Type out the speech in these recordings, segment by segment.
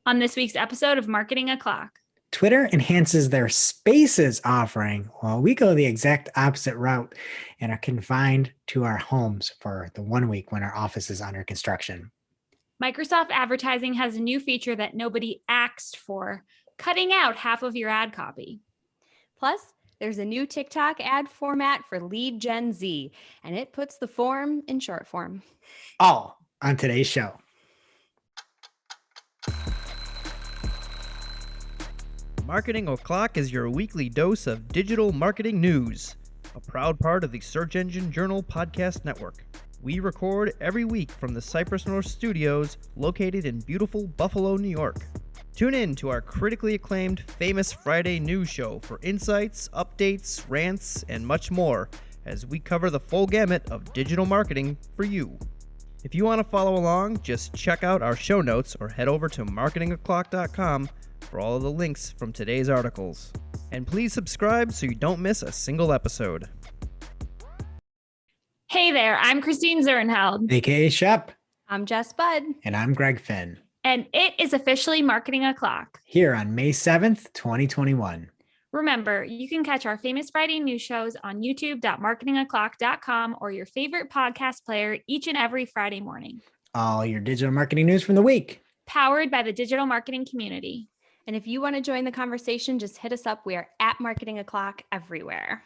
On this week's episode of Marketing O'Clock. Twitter enhances their Spaces offering while we go the exact opposite route and are confined to our homes for the 1 week when our office is under construction. Microsoft Advertising has a new feature that nobody asked for, cutting out half of your ad copy. Plus, there's a new TikTok ad format for Lead Gen Z, and it puts the form in short form. All on today's show. Marketing O'Clock is your weekly dose of digital marketing news, a proud part of the Search Engine Journal Podcast Network. We record every week from the Cypress North Studios located in beautiful Buffalo, New York. Tune in to our critically acclaimed Famous Friday news show for insights, updates, rants, and much more as we cover the full gamut of digital marketing for you. If you want to follow along, just check out our show notes or head over to marketingoclock.com for all of the links from today's articles. And please subscribe so you don't miss a single episode. Hey there, I'm Christine Zernheld. AKA Shep. I'm Jess Budd. And I'm Greg Finn. And it is officially Marketing O'Clock. Here on May 7th, 2021. Remember, you can catch our Famous Friday news shows on youtube.marketingoclock.com or your favorite podcast player each and every Friday morning. All your digital marketing news from the week. Powered by the digital marketing community. And if you want to join the conversation, just hit us up. We are at Marketing O'Clock everywhere.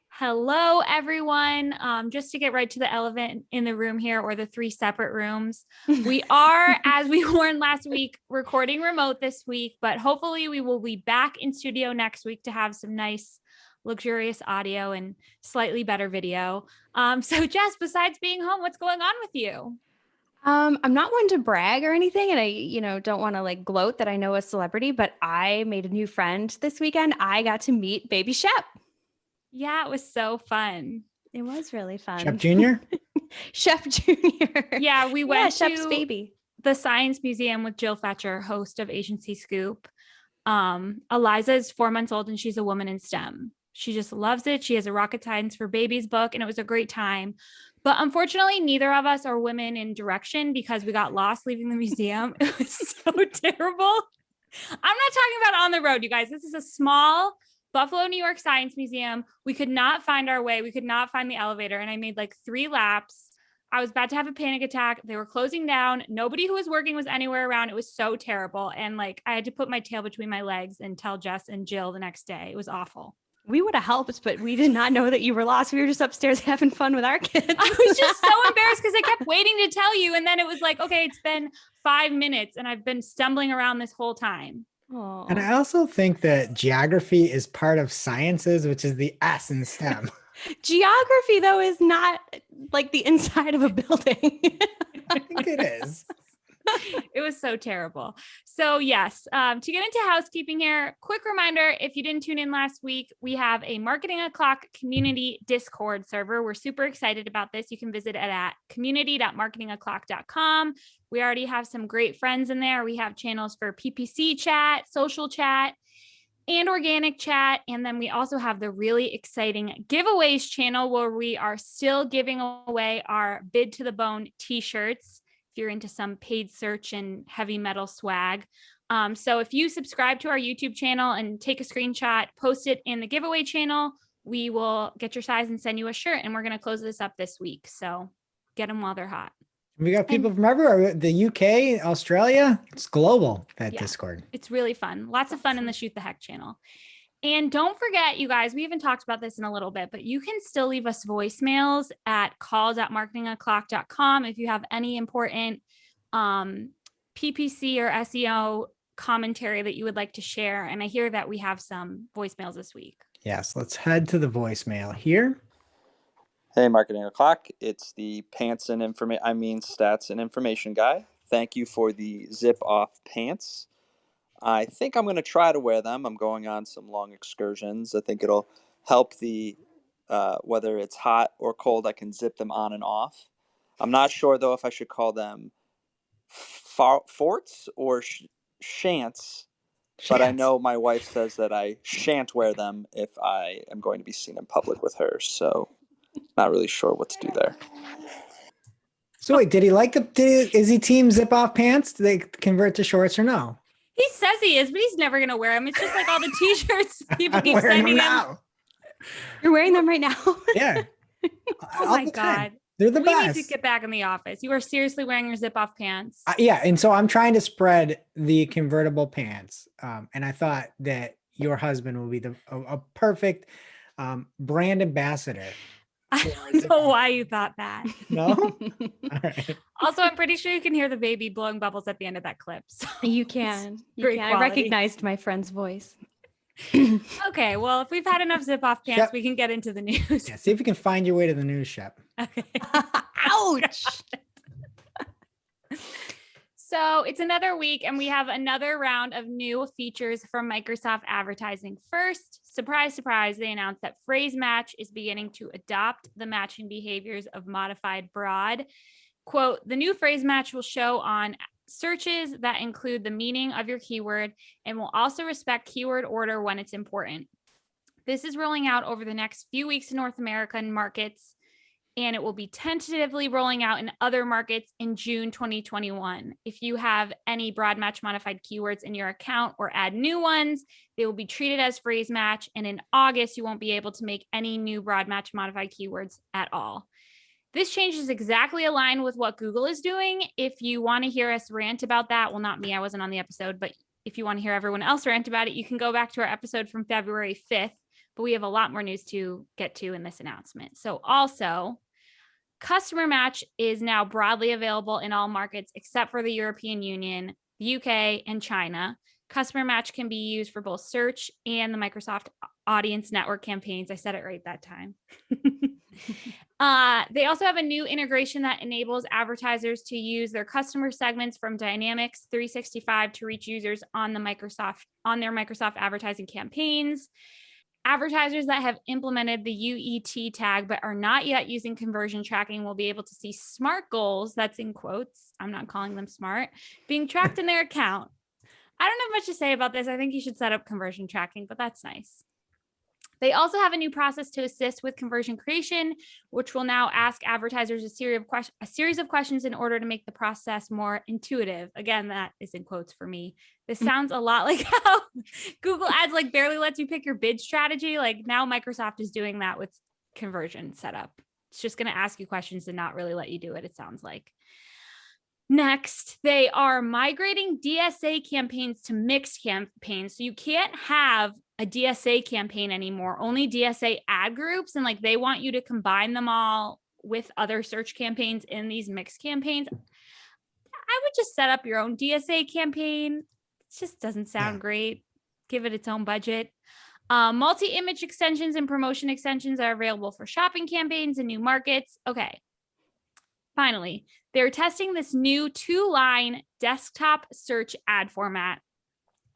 Hello, everyone. Just to get right to the elephant in the room here, or the three separate rooms. We are, as we warned last week, recording remote this week, but hopefully we will be back in studio next week to have some nice, luxurious audio and slightly better video. So Jess, besides being home, what's going on with you? I'm not one to brag or anything, and I, don't want to gloat that I know a celebrity, but I made a new friend this weekend. I got to meet baby Shep. Yeah, it was so fun. It was really fun. Shep Jr.? Shep Jr. Yeah, we went to Shep's baby. The Science Museum with Jill Fetcher, host of Agency Scoop. Eliza is 4 months old and she's a woman in STEM. She just loves it. She has a Rocket Science for Babies book and it was a great time. But unfortunately, neither of us are women in direction because we got lost leaving the museum. It was so terrible. I'm not talking about on the road, you guys. This is a small Buffalo, New York Science Museum. We could not find our way. We could not find the elevator. And I made 3 laps. I was about to have a panic attack. They were closing down. Nobody who was working was anywhere around. It was so terrible. And I had to put my tail between my legs and tell Jess and Jill the next day. It was awful. We would have helped, but we did not know that you were lost. We were just upstairs having fun with our kids. I was just so embarrassed because I kept waiting to tell you. And then it was okay, it's been 5 minutes and I've been stumbling around this whole time. Aww. And I also think that geography is part of sciences, which is the S in STEM. Geography, though, is not the inside of a building. I think it is. It was so terrible. So yes, to get into housekeeping here, quick reminder, if you didn't tune in last week, we have a Marketing O'Clock community Discord server. We're super excited about this. You can visit it at community.marketingoclock.com. We already have some great friends in there. We have channels for PPC chat, social chat, and organic chat. And then we also have the really exciting giveaways channel where we are still giving away our Bid to the Bone t-shirts. If you're into some paid search and heavy metal swag. So if you subscribe to our YouTube channel and take a screenshot, post it in the giveaway channel, we will get your size and send you a shirt. And we're going to close this up this week. So get them while they're hot. We got people from everywhere. The UK, Australia, it's global, that Discord. It's really fun. Lots of fun in the Shoot the Heck channel. And don't forget, you guys, we haven't talked about this in a little bit, but you can still leave us voicemails at calls@marketingoclock.com if you have any important PPC or SEO commentary that you would like to share. And I hear that we have some voicemails this week. Yes, let's head to the voicemail here. Hey, Marketing O'Clock. It's the stats and information guy. Thank you for the zip-off pants. I think I'm going to try to wear them. I'm going on some long excursions. I think it'll help whether it's hot or cold, I can zip them on and off. I'm not sure, though, if I should call them forts or shants, but I know my wife says that I shan't wear them if I am going to be seen in public with her. So not really sure what to do there. So wait, did he like is he team zip off pants? Do they convert to shorts or no? He says he is, but he's never going to wear them. It's just like all the t-shirts people I'm keep wearing sending them him. now. You're wearing them right now. Yeah. Oh my God. They're the We best. need to get back in the office. You are seriously wearing your zip off pants. Yeah, and so I'm trying to spread the convertible pants, and I thought that your husband will be a perfect brand ambassador. I don't know why you thought that. No. All right. Also, I'm pretty sure you can hear the baby blowing bubbles at the end of that clip. So You can. Great I quality. recognized my friend's voice. okay, well, if we've had enough zip off pants, Shep. we can get into the news. Yeah, see if you can find your way to the news, Shep. Okay. Ouch. So it's another week, and we have another round of new features from Microsoft Advertising. First, surprise, surprise, they announced that Phrase Match is beginning to adopt the matching behaviors of modified broad. Quote, the new Phrase Match will show on searches that include the meaning of your keyword and will also respect keyword order when it's important. This is rolling out over the next few weeks in North American markets, and it will be tentatively rolling out in other markets in June 2021. If you have any broad match modified keywords in your account or add new ones, they will be treated as phrase match. And in August, you won't be able to make any new broad match modified keywords at all. This change is exactly aligned with what Google is doing. If you want to hear us rant about that, well, not me, I wasn't on the episode, but if you want to hear everyone else rant about it, you can go back to our episode from February 5th. But we have a lot more news to get to in this announcement. So also, Customer Match is now broadly available in all markets except for the European Union, the UK, and China. Customer Match can be used for both search and the Microsoft Audience Network campaigns. I said it right that time. They also have a new integration that enables advertisers to use their customer segments from Dynamics 365 to reach users on their Microsoft advertising campaigns. Advertisers that have implemented the UET tag but are not yet using conversion tracking will be able to see smart goals, that's in quotes, I'm not calling them smart, being tracked in their account. I don't have much to say about this. I think you should set up conversion tracking, but that's nice. They also have a new process to assist with conversion creation, which will now ask advertisers a series of questions in order to make the process more intuitive. Again, that is in quotes for me. This sounds a lot like how Google Ads like barely lets you pick your bid strategy. Like now Microsoft is doing that with conversion setup. It's just going to ask you questions and not really let you do it, it sounds like. Next, they are migrating DSA campaigns to mixed campaigns. So you can't have a DSA campaign anymore, only DSA ad groups. And like they want you to combine them all with other search campaigns in these mixed campaigns. I would just set up your own DSA campaign. It just doesn't sound great. Give it its own budget. Multi-image extensions and promotion extensions are available for shopping campaigns in new markets. Okay. Finally, they're testing this new 2-line desktop search ad format.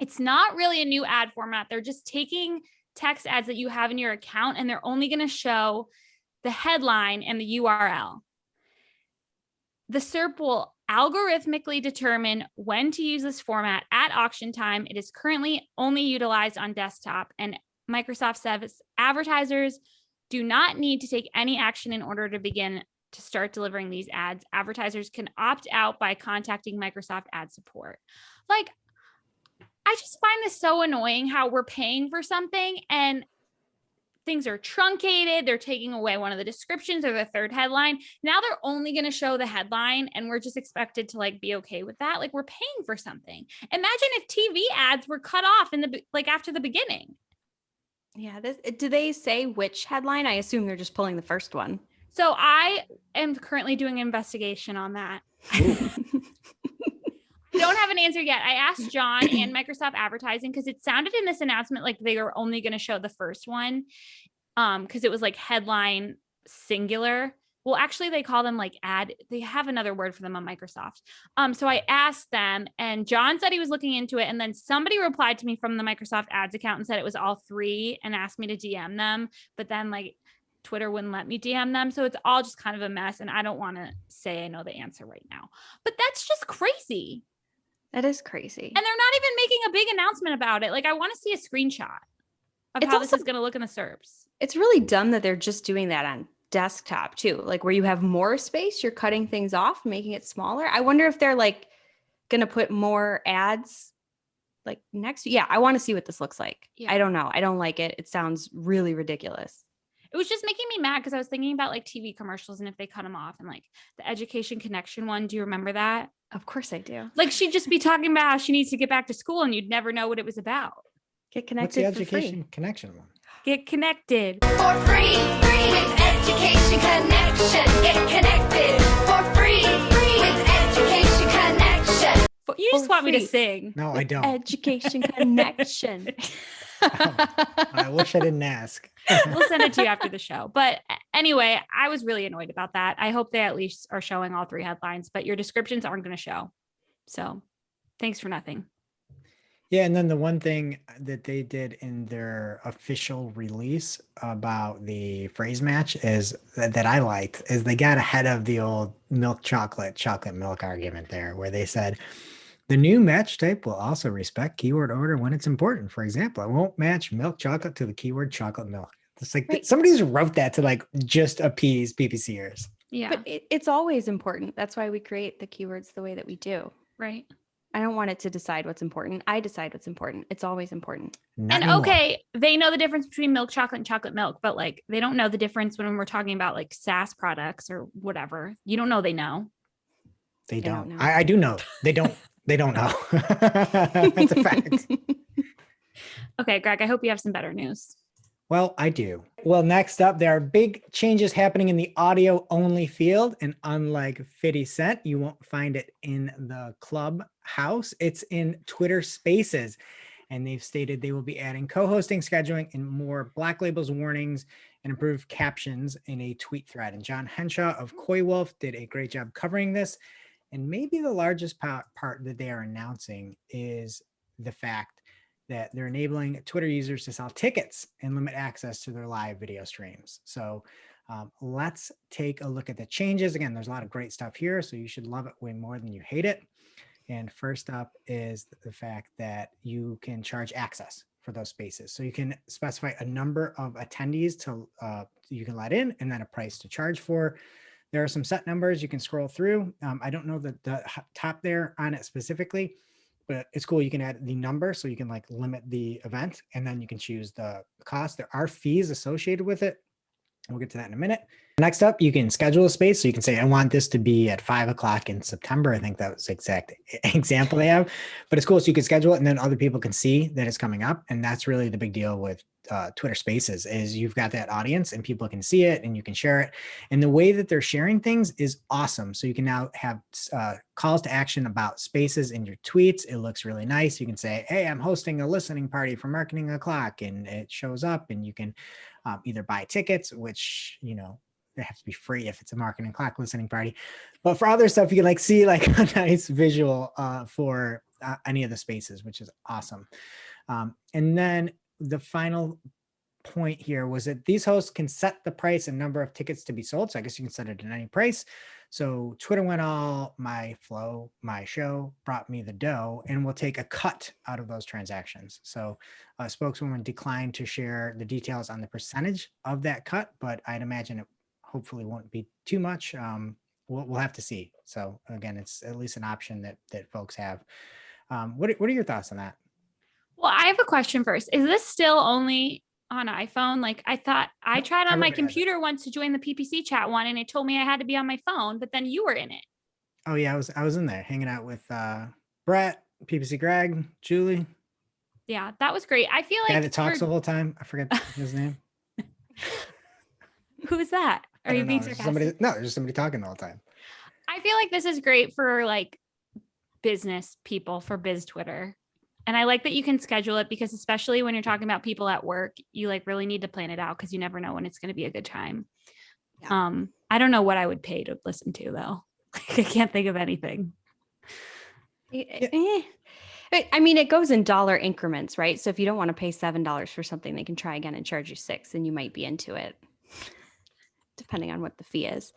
It's not really a new ad format. They're just taking text ads that you have in your account, and they're only going to show the headline and the URL. The SERP will algorithmically determine when to use this format at auction time. It is currently only utilized on desktop, and Microsoft says advertisers do not need to take any action in order to begin to start delivering these ads. Advertisers can opt out by contacting Microsoft ad support. Like, I just find this so annoying how we're paying for something and things are truncated. They're taking away one of the descriptions or the third headline. Now they're only going to show the headline and we're just expected to like be okay with that. Like we're paying for something. Imagine if TV ads were cut off in the after the beginning. Yeah. Do they say which headline? I assume they're just pulling the first one. So I am currently doing an investigation on that. I don't have an answer yet. I asked John and Microsoft Advertising because it sounded in this announcement like they were only going to show the first one because it was like headline singular. Well, actually, they call them like ad. They have another word for them on Microsoft. So I asked them and John said he was looking into it. And then somebody replied to me from the Microsoft Ads account and said it was all three and asked me to DM them. But then like Twitter wouldn't let me DM them. So it's all just kind of a mess. And I don't want to say I know the answer right now. But that's just crazy. That is crazy. And they're not even making a big announcement about it. Like, I want to see a screenshot of how this is going to look in the SERPs. It's really dumb that they're just doing that on desktop too, like where you have more space, you're cutting things off, making it smaller. I wonder if they're like going to put more ads like next. Yeah, I want to see what this looks like. Yeah. I don't know. I don't like it. It sounds really ridiculous. It was just making me mad because I was thinking about like TV commercials and if they cut them off, and like the Education Connection one. Do you remember that? Of course I do. Like she'd just be talking about how she needs to get back to school and you'd never know what it was about. Get What's connected the for education free. connection one? Get connected. For free with Education Connection. Get connected for free with Education Connection. But you just For want me to free. sing. No, I don't. Education Connection. I wish I didn't ask. We'll send it to you after the show. But anyway, I was really annoyed about that. I hope they at least are showing all 3 headlines, but your descriptions aren't going to show. So thanks for nothing. Yeah, and then the one thing that they did in their official release about the phrase match is that I liked is they got ahead of the old milk chocolate milk argument there, where they said the new match type will also respect keyword order when it's important. For example, I won't match milk chocolate to the keyword chocolate milk. It's like Right. somebody just wrote that to like just appease PPCers. Yeah. But it's always important. That's why we create the keywords the way that we do. Right. I don't want it to decide what's important. I decide what's important. It's always important. Not And anymore. okay, they know the difference between milk chocolate and chocolate milk, but like they don't know the difference when we're talking about like SaaS products or whatever. You don't know they know. They don't don't. know. I do know. They don't. They don't know. That's a fact. Okay, Greg, I hope you have some better news. Well, I do. Well, next up, there are big changes happening in the audio only field. And unlike 50 Cent, you won't find it in the Clubhouse. It's in Twitter Spaces. And they've stated they will be adding co-hosting, scheduling, and more black labels warnings and improved captions in a tweet thread. And John Henshaw of Coy Wolf did a great job covering this. And maybe the largest part that they are announcing is the fact that they're enabling Twitter users to sell tickets and limit access to their live video streams. So let's take a look at the changes. Again, there's a lot of great stuff here, so you should love it way more than you hate it. And first up is the fact that you can charge access for those spaces. So you can specify a number of attendees to you can let in, and then a price to charge for. There are some set numbers you can scroll through. I don't know the top there on it specifically, but it's cool. You can add the number, so you can like limit the event, and then you can choose the cost. There are fees associated with it. We'll get to that in a minute. Next up, you can schedule a space. So you can say, I want this to be at 5 o'clock in September. I think that was the exact example they have, but it's cool. So you can schedule it and then other people can see that it's coming up. And that's really the big deal with Twitter Spaces is you've got that audience and people can see it and you can share it. And the way that they're sharing things is awesome. So you can now have calls to action about spaces in your tweets. It looks really nice. You can say, hey, I'm hosting a listening party for Marketing O'Clock, and it shows up, and you can either buy tickets, which, you know, they have to be free if it's a Marketing O'Clock listening party. But for other stuff, you can like see like a nice visual for any of the spaces, which is awesome. And then the final point here was that these hosts can set the price and number of tickets to be sold. So I guess you can set it at any price. So Twitter went all my flow, my show brought me the dough, and we'll take a cut out of those transactions. So a spokeswoman declined to share the details on the percentage of that cut, but I'd imagine it hopefully won't be too much. We'll have to see. So again, it's at least an option that folks have. What are your thoughts on that? Well, I have a question first. Is this still only on iPhone? Like I thought I tried on my everybody has it. computer once to join the PPC chat one, and it told me I had to be on my phone, but then you were in it. Oh yeah, I was in there hanging out with Brett, PPC Greg, Julie. Yeah, that was great. I feel like Guy that talks we're- the whole time. I forget his name. who is that? I Are you don't being know. There's sarcastic? there's just somebody talking the whole time. I feel like this is great for like business people for biz Twitter. And I like that you can schedule it because especially when you're talking about people at work, you like really need to plan it out because you never know when it's going to be a good time. Yeah. I don't know what I would pay to listen to though. I can't think of anything. I mean, it goes in dollar increments, right? So if you don't want to pay $7 for something, they can try again and charge you $6, and you might be into it, depending on what the fee is.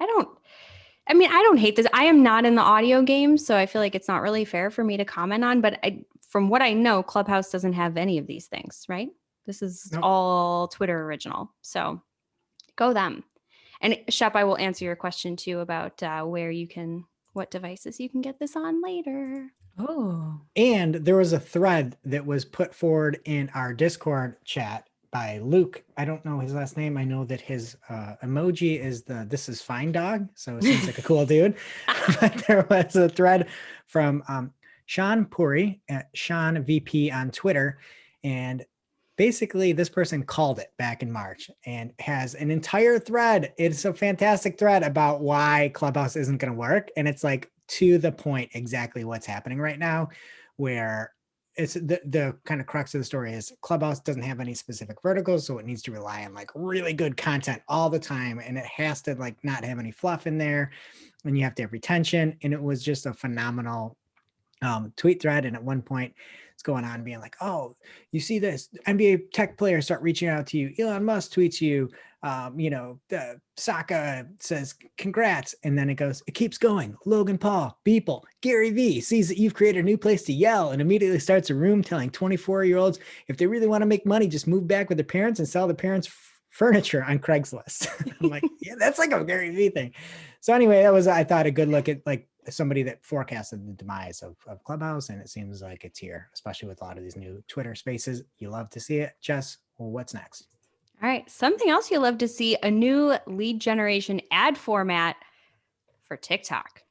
I don't hate this. I am not in the audio game, so I feel like it's not really fair for me to comment on. But from what I know, Clubhouse doesn't have any of these things, right? This is Nope. all Twitter original. So go them. And Shep, I will answer your question too about what devices you can get this on later. Oh. And there was a thread that was put forward in our Discord chat by Luke. I don't know his last name. I know that his emoji is the "This is fine" dog. So it seems like a cool dude. But there was a thread from Sean Puri at Sean VP on Twitter. And basically this person called it back in March and has an entire thread. It's a fantastic thread about why Clubhouse isn't going to work. And it's like to the point exactly what's happening right now, where it's the kind of crux of the story is Clubhouse doesn't have any specific verticals. So it needs to rely on like really good content all the time. And it has to like not have any fluff in there. And you have to have retention. And it was just a phenomenal tweet thread. And at one point it's going on being like, oh, you see this NBA tech players start reaching out to you. Elon Musk tweets you, Saka says, congrats. And then it keeps going. Logan Paul, Beeple, Gary Vee sees that you've created a new place to yell and immediately starts a room telling 24-year-olds, if they really want to make money, just move back with their parents and sell their parents furniture on Craigslist. I'm like, yeah, that's like a Gary Vee thing. So anyway, that was, I thought, a good look at like somebody that forecasted the demise of Clubhouse. And it seems like it's here, especially with a lot of these new Twitter spaces. You love to see it. Jess, well, what's next? All right. Something else you'll love to see, a new lead generation ad format for TikTok.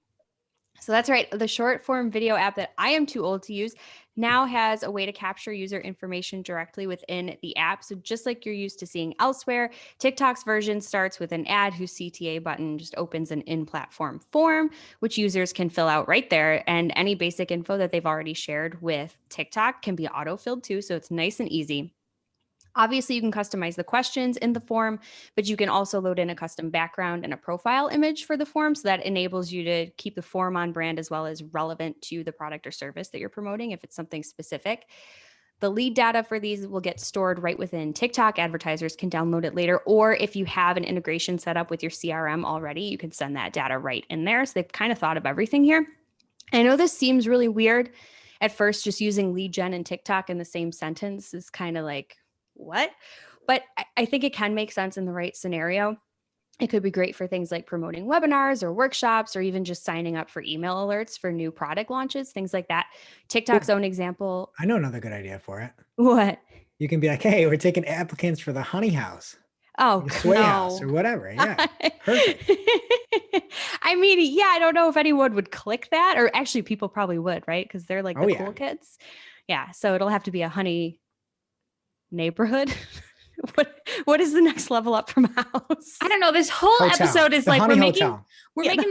So that's right. The short form video app that I am too old to use now has a way to capture user information directly within the app. So just like you're used to seeing elsewhere, TikTok's version starts with an ad whose CTA button just opens an in-platform form, which users can fill out right there. And any basic info that they've already shared with TikTok can be auto-filled too. So it's nice and easy. Obviously, you can customize the questions in the form, but you can also load in a custom background and a profile image for the form. So that enables you to keep the form on brand as well as relevant to the product or service that you're promoting if it's something specific. The lead data for these will get stored right within TikTok. Advertisers can download it later. Or if you have an integration set up with your CRM already, you can send that data right in there. So they've kind of thought of everything here. I know this seems really weird at first, just using lead gen and TikTok in the same sentence is kind of like, what? But I think it can make sense in the right scenario. It could be great for things like promoting webinars or workshops, or even just signing up for email alerts for new product launches, things like that. TikTok's own example. I know another good idea for it. What? You can be like, hey, we're taking applicants for the honey house. Oh, Sway house or whatever. Yeah. Perfect. I mean, yeah, I don't know if anyone would click that, or actually people probably would, right? Because they're like the cool kids. Yeah. So it'll have to be a honey neighborhood. What is the next level up from house? I don't know. This whole Hotel. episode is The like honey we're making hotel.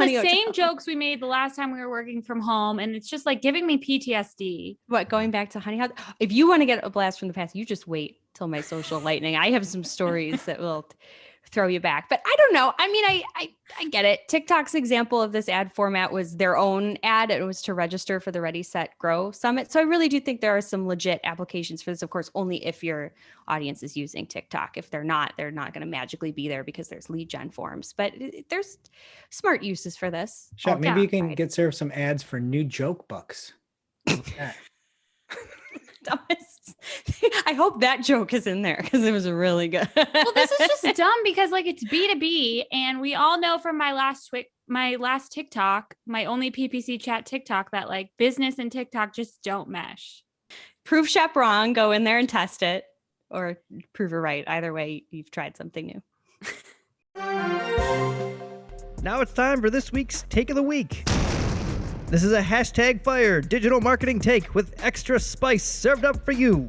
the same jokes we made the last time we were working from home, and it's just like giving me PTSD. What, going back to honey house? If you want to get a blast from the past, you just wait till my social lightning. I have some stories that will throw you back. But I don't know. I mean, I get it. TikTok's example of this ad format was their own ad. It was to register for the Ready, Set, Grow Summit. So I really do think there are some legit applications for this, of course, only if your audience is using TikTok. If they're not going to magically be there because there's lead gen forms. But there's smart uses for this. Shep, maybe you can get served some ads for new joke books. I hope that joke is in there because it was really good. Well, this is just dumb because like it's B2B, and we all know from my last TikTok, my only PPC chat TikTok, that like business and TikTok just don't mesh. Prove Shep wrong, go in there and test it, or prove her right. Either way, you've tried something new. Now it's time for this week's Take of the Week. This is a #fire digital marketing take with extra spice served up for you.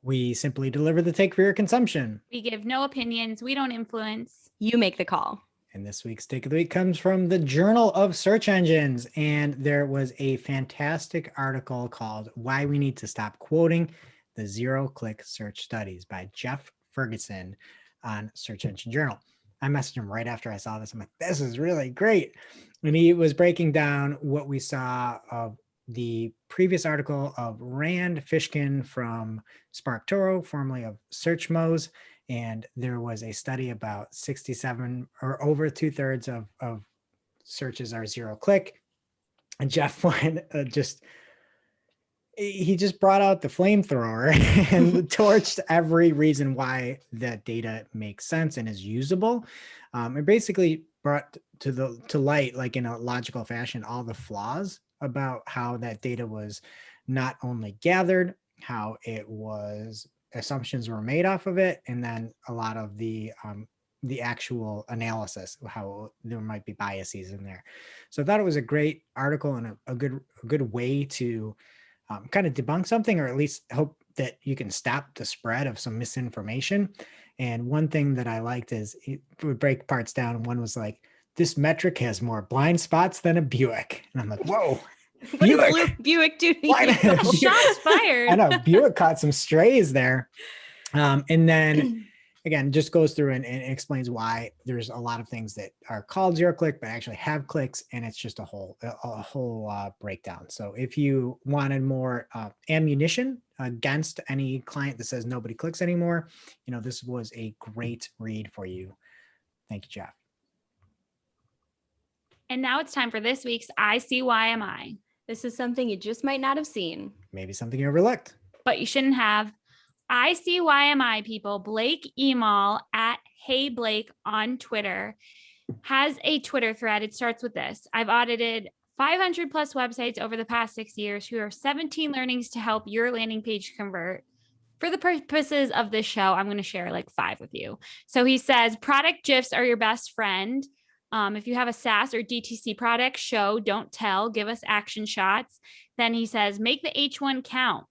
We simply deliver the take for your consumption. We give no opinions. We don't influence. You make the call. And this week's take of the week comes from the Journal of Search Engines. And there was a fantastic article called Why We Need to Stop Quoting the Zero-Click Search Studies by Jeff Ferguson on Search Engine Journal. I messaged him right after I saw this. I'm like, this is really great. And he was breaking down what we saw of the previous article of Rand Fishkin from SparkToro, formerly of SearchMoz. And there was a study about 67 or over 2/3 of searches are zero click. And Jeff went he just brought out the flamethrower and torched every reason why that data makes sense and is usable. And basically brought to light, like in a logical fashion, all the flaws about how that data was not only gathered, how it was assumptions were made off of it, and then a lot of the actual analysis, how there might be biases in there. So I thought it was a great article and a good way to kind of debunk something, or at least hope that you can stop the spread of some misinformation. And one thing that I liked is it would break parts down. One was like, this metric has more blind spots than a Buick. And I'm like, whoa, What did Buick. Buick do to Why you? not? Shots fired. I know Buick caught some strays there. And then again, just goes through and explains why there's a lot of things that are called zero click, but actually have clicks. And it's just a whole breakdown. So if you wanted more ammunition against any client that says nobody clicks anymore, this was a great read for you. Thank you, Jeff. And now it's time for this week's ICYMI. This is something you just might not have seen. Maybe something you overlooked. But you shouldn't have. ICYMI people, Blake Emal at Hey Blake on Twitter has a Twitter thread. It starts with this. I've audited 500 plus websites over the past 6 years. Here are 17 learnings to help your landing page convert. For the purposes of this show, I'm going to share like 5 with you. So he says, product GIFs are your best friend. If you have a SaaS or DTC product, show, don't tell, give us action shots. Then he says, make the H1 count.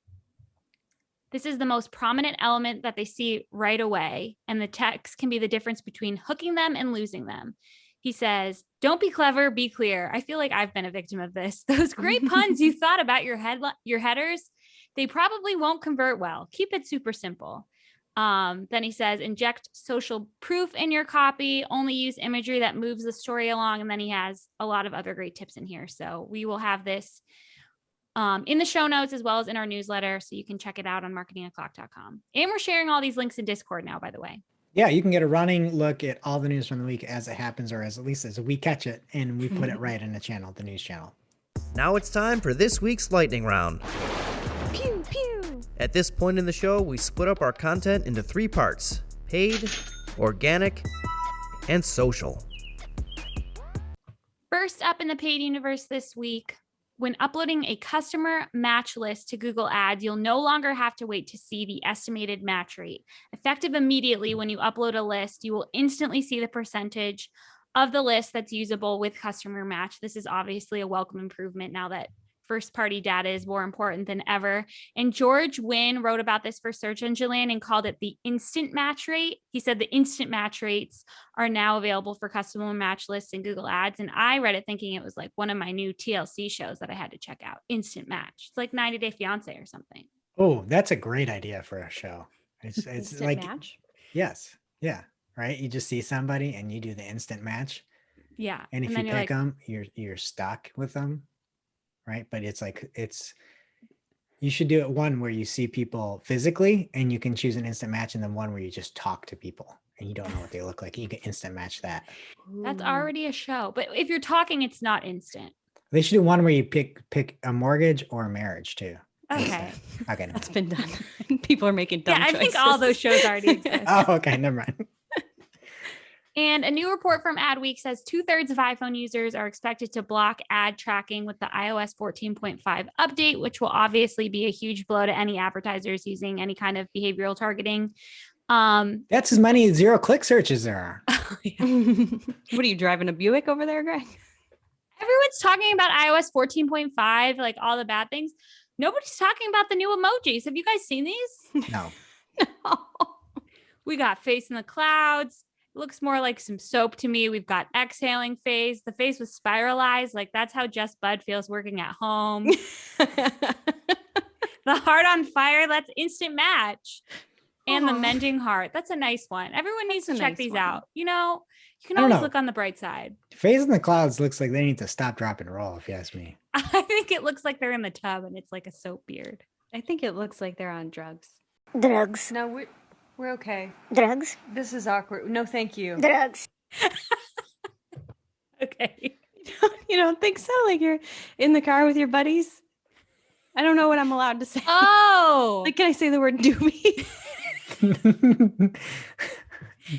This is the most prominent element that they see right away, and the text can be the difference between hooking them and losing them. He says, don't be clever, be clear. I feel like I've been a victim of this. Those great puns you thought about your headers, they probably won't convert well. Keep it super simple. Then he says, inject social proof in your copy, only use imagery that moves the story along. And then he has a lot of other great tips in here. So we will have this in the show notes as well as in our newsletter. So you can check it out on marketingoclock.com. And we're sharing all these links in Discord now, by the way. Yeah, you can get a running look at all the news from the week as it happens, or at least as we catch it, and we put it right in the channel, the news channel. Now it's time for this week's lightning round. Pew, pew. At this point in the show, we split up our content into 3 parts: paid, organic, and social. First up in the paid universe this week, when uploading a customer match list to Google Ads, you'll no longer have to wait to see the estimated match rate. Effective immediately when you upload a list, you will instantly see the percentage of the list that's usable with customer match. This is obviously a welcome improvement now that first-party data is more important than ever. And George Wynn wrote about this for Search Engine Land and called it the instant match rate. He said the instant match rates are now available for customer match lists in Google Ads. And I read it thinking it was like one of my new TLC shows that I had to check out. Instant match. It's like 90 Day Fiance or something. Oh, that's a great idea for a show. It's Instant like, match. yes. Yeah. Right. You just see somebody and you do the instant match. Yeah. And if then you you're pick them, you're stuck with them. Right. But you should do it one where you see people physically and you can choose an instant match, and then one where you just talk to people and you don't know what they look like. You can instant match that. That's already a show. But if you're talking, it's not instant. They should do one where you pick a mortgage or a marriage too. Okay. Okay. That's been done. People are making dumb Yeah, I think choices. all those shows already exist. Oh, okay. Never mind. And a new report from Adweek says 2/3 of iPhone users are expected to block ad tracking with the iOS 14.5 update, which will obviously be a huge blow to any advertisers using any kind of behavioral targeting. That's as many zero click searches there are. What are you driving, a Buick over there, Greg? Everyone's talking about iOS 14.5, like all the bad things. Nobody's talking about the new emojis. Have you guys seen these? No. We got face in the clouds. It looks more like some soap to me. We've got exhaling face. The face was spiralized. Like that's how Jess Bud feels working at home. The heart on fire. That's instant match. And the mending heart. That's a nice one. Everyone needs to check nice these one. out. You know, you can I don't always know. look on the bright side. Phase in the clouds looks like they need to stop, drop, and roll, if you ask me. I think it looks like they're in the tub and it's like a soap beard. I think it looks like they're on drugs. Drugs. No, we're okay. Drugs. This is awkward. No, thank you. Drugs. Okay. You don't think so? Like you're in the car with your buddies? I don't know what I'm allowed to say. Oh, Like, can I say the word doobie?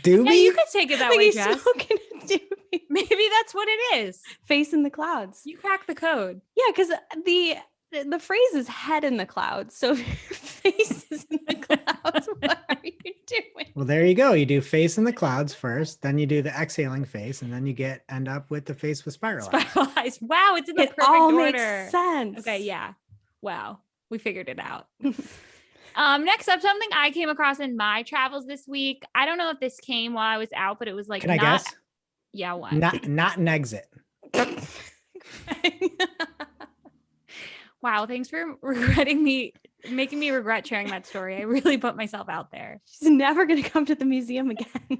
Doobie? yeah, you could take it that Like, way, he's Jess. smoking a doobie. Maybe that's what it is. Face in the clouds. You cracked the code. Yeah, because the phrase is head in the clouds. So if your face is in the clouds, what are you doing? Well, there you go. You do face in the clouds first, then you do the exhaling face, and then you end up with the face with spiral eyes. Spiral eyes. Wow, it's in the It perfect all order. makes sense. Okay, yeah. Wow, we figured it out. Next up, something I came across in my travels this week. I don't know if this came while I was out, but it was like Can I guess? Yeah, what? Not an exit. Wow, thanks for making me regret sharing that story. I really put myself out there. She's never going to come to the museum again.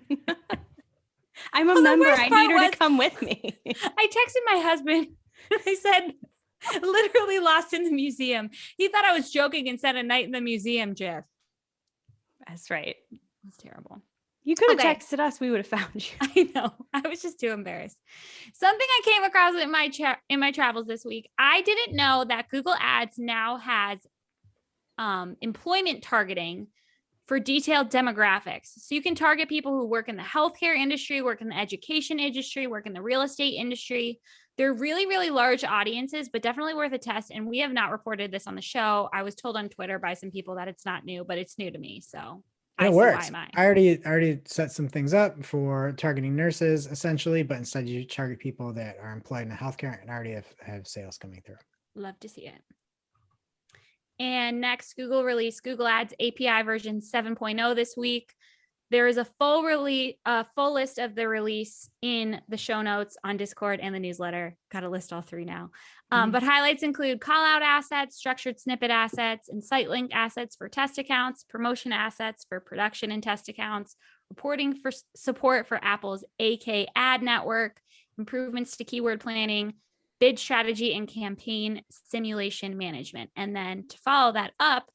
I'm a Well, the member. worst I part need her was- to come with me. I texted my husband. I said, literally lost in the museum. He thought I was joking and said a night in the museum, Jeff. That's right. It was terrible. You could have Okay. texted us. We would have found you. I know. I was just too embarrassed. Something I came across in my travels this week. I didn't know that Google Ads now has employment targeting for detailed demographics. So you can target people who work in the healthcare industry, work in the education industry, work in the real estate industry. They're really, really large audiences, but definitely worth a test. And we have not reported this on the show. I was told on Twitter by some people that it's not new, but it's new to me. So And I it see works. why I already set some things up for targeting nurses essentially, but instead you target people that are employed in the healthcare and already have sales coming through. Love to see it. And next, Google released Google Ads API version 7.0 this week. There is a full list of the release in the show notes on Discord and the newsletter. Got to list all three now. But highlights include call out assets, structured snippet assets, and site link assets for test accounts, promotion assets for production and test accounts, reporting for support for Apple's AK ad network, improvements to keyword planning, bid strategy, and campaign simulation management. And then to follow that up,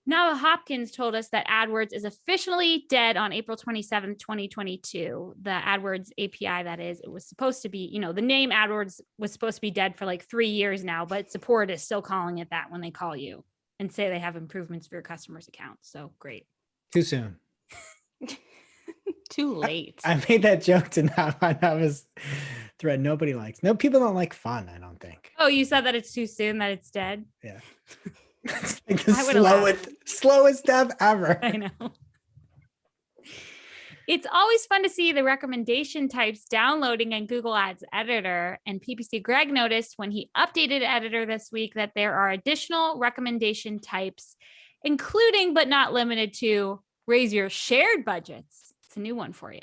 Noah Hopkins told us that AdWords is officially dead on April 27th, 2022. The AdWords API, that is, it was supposed to be, the name AdWords was supposed to be dead for like 3 years now, but support is still calling it that when they call you and say they have improvements for your customers' accounts. So great. Too soon. Too late. I made that joke to Nava's thread. Nobody likes. No, people don't like fun, I don't think. Oh, you said that it's too soon, that it's dead? Yeah. It's like the I would've laughed. slowest death ever. I know. It's always fun to see the recommendation types downloading in Google Ads Editor. And PPC Greg noticed when he updated Editor this week that there are additional recommendation types, including but not limited to raise your shared budgets. It's a new one for you.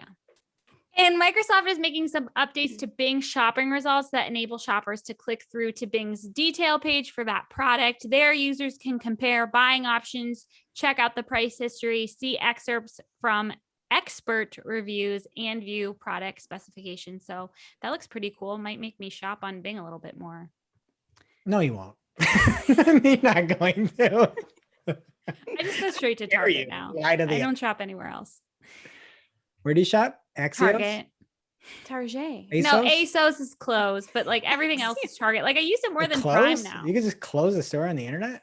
And Microsoft is making some updates to Bing shopping results that enable shoppers to click through to Bing's detail page for that product. There, users can compare buying options, check out the price history, see excerpts from expert reviews, and view product specifications. So that looks pretty cool. Might make me shop on Bing a little bit more. No, you won't. You're not going to. I just go straight to Dare Target you. now. Lie to the I don't shop anywhere else. Where do you shop? Axios? Target. Target. No, ASOS is closed, but like everything else is Target. Like I use it more They're than Prime closed? now. You can just close the store on the internet?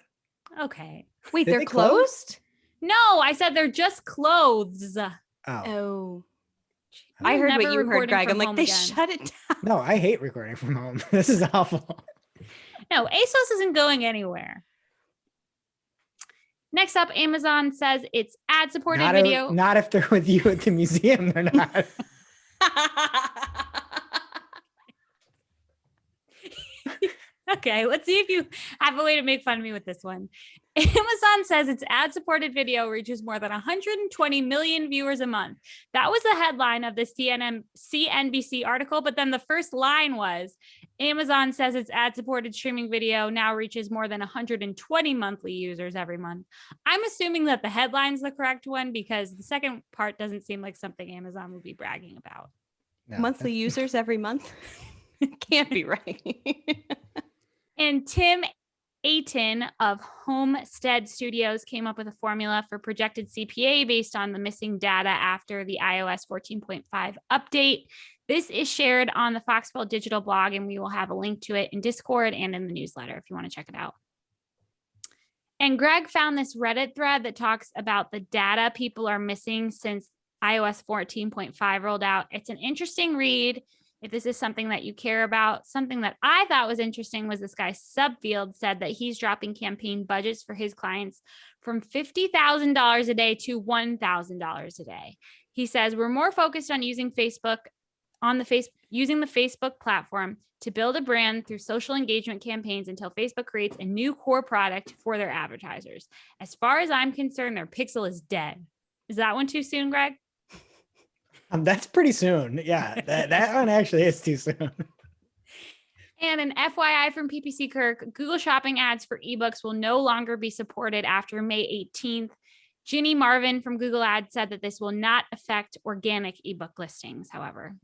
Okay. Wait, Did they're they close? closed? No, I said they're just clothes. Oh. Oh. I'm I heard what never you heard, recording Greg. from I'm like, home they again. shut it down. No, I hate recording from home. This is awful. No, ASOS isn't going anywhere. Next up, Amazon says it's ad-supported Not, video. not if they're with you at the museum, they're not. Okay, let's see if you have a way to make fun of me with this one. Amazon says its ad-supported video reaches more than 120 million viewers a month. That was the headline of the CNBC article, but then the first line was, Amazon says its ad-supported streaming video now reaches more than 120 monthly users every month. I'm assuming that the headline's the correct one because the second part doesn't seem like something Amazon would be bragging about. No, Monthly users every month? Can't be right. And Tim Aiton of Homestead Studios came up with a formula for projected CPA based on the missing data after the iOS 14.5 update. This is shared on the Foxwell Digital blog, and we will have a link to it in Discord and in the newsletter if you want to check it out. And Greg found this Reddit thread that talks about the data people are missing since iOS 14.5 rolled out. It's an interesting read if this is something that you care about. Something that I thought was interesting was this guy Subfield said that he's dropping campaign budgets for his clients from $50,000 a day to $1,000 a day. He says, we're more focused on using using the Facebook platform to build a brand through social engagement campaigns until Facebook creates a new core product for their advertisers. As far as I'm concerned, their pixel is dead. Is that one too soon, Greg? That's pretty soon. Yeah, that one actually is too soon. And an FYI from PPC Kirk, Google Shopping ads for ebooks will no longer be supported after May 18th. Ginny Marvin from Google Ads said that this will not affect organic ebook listings, however.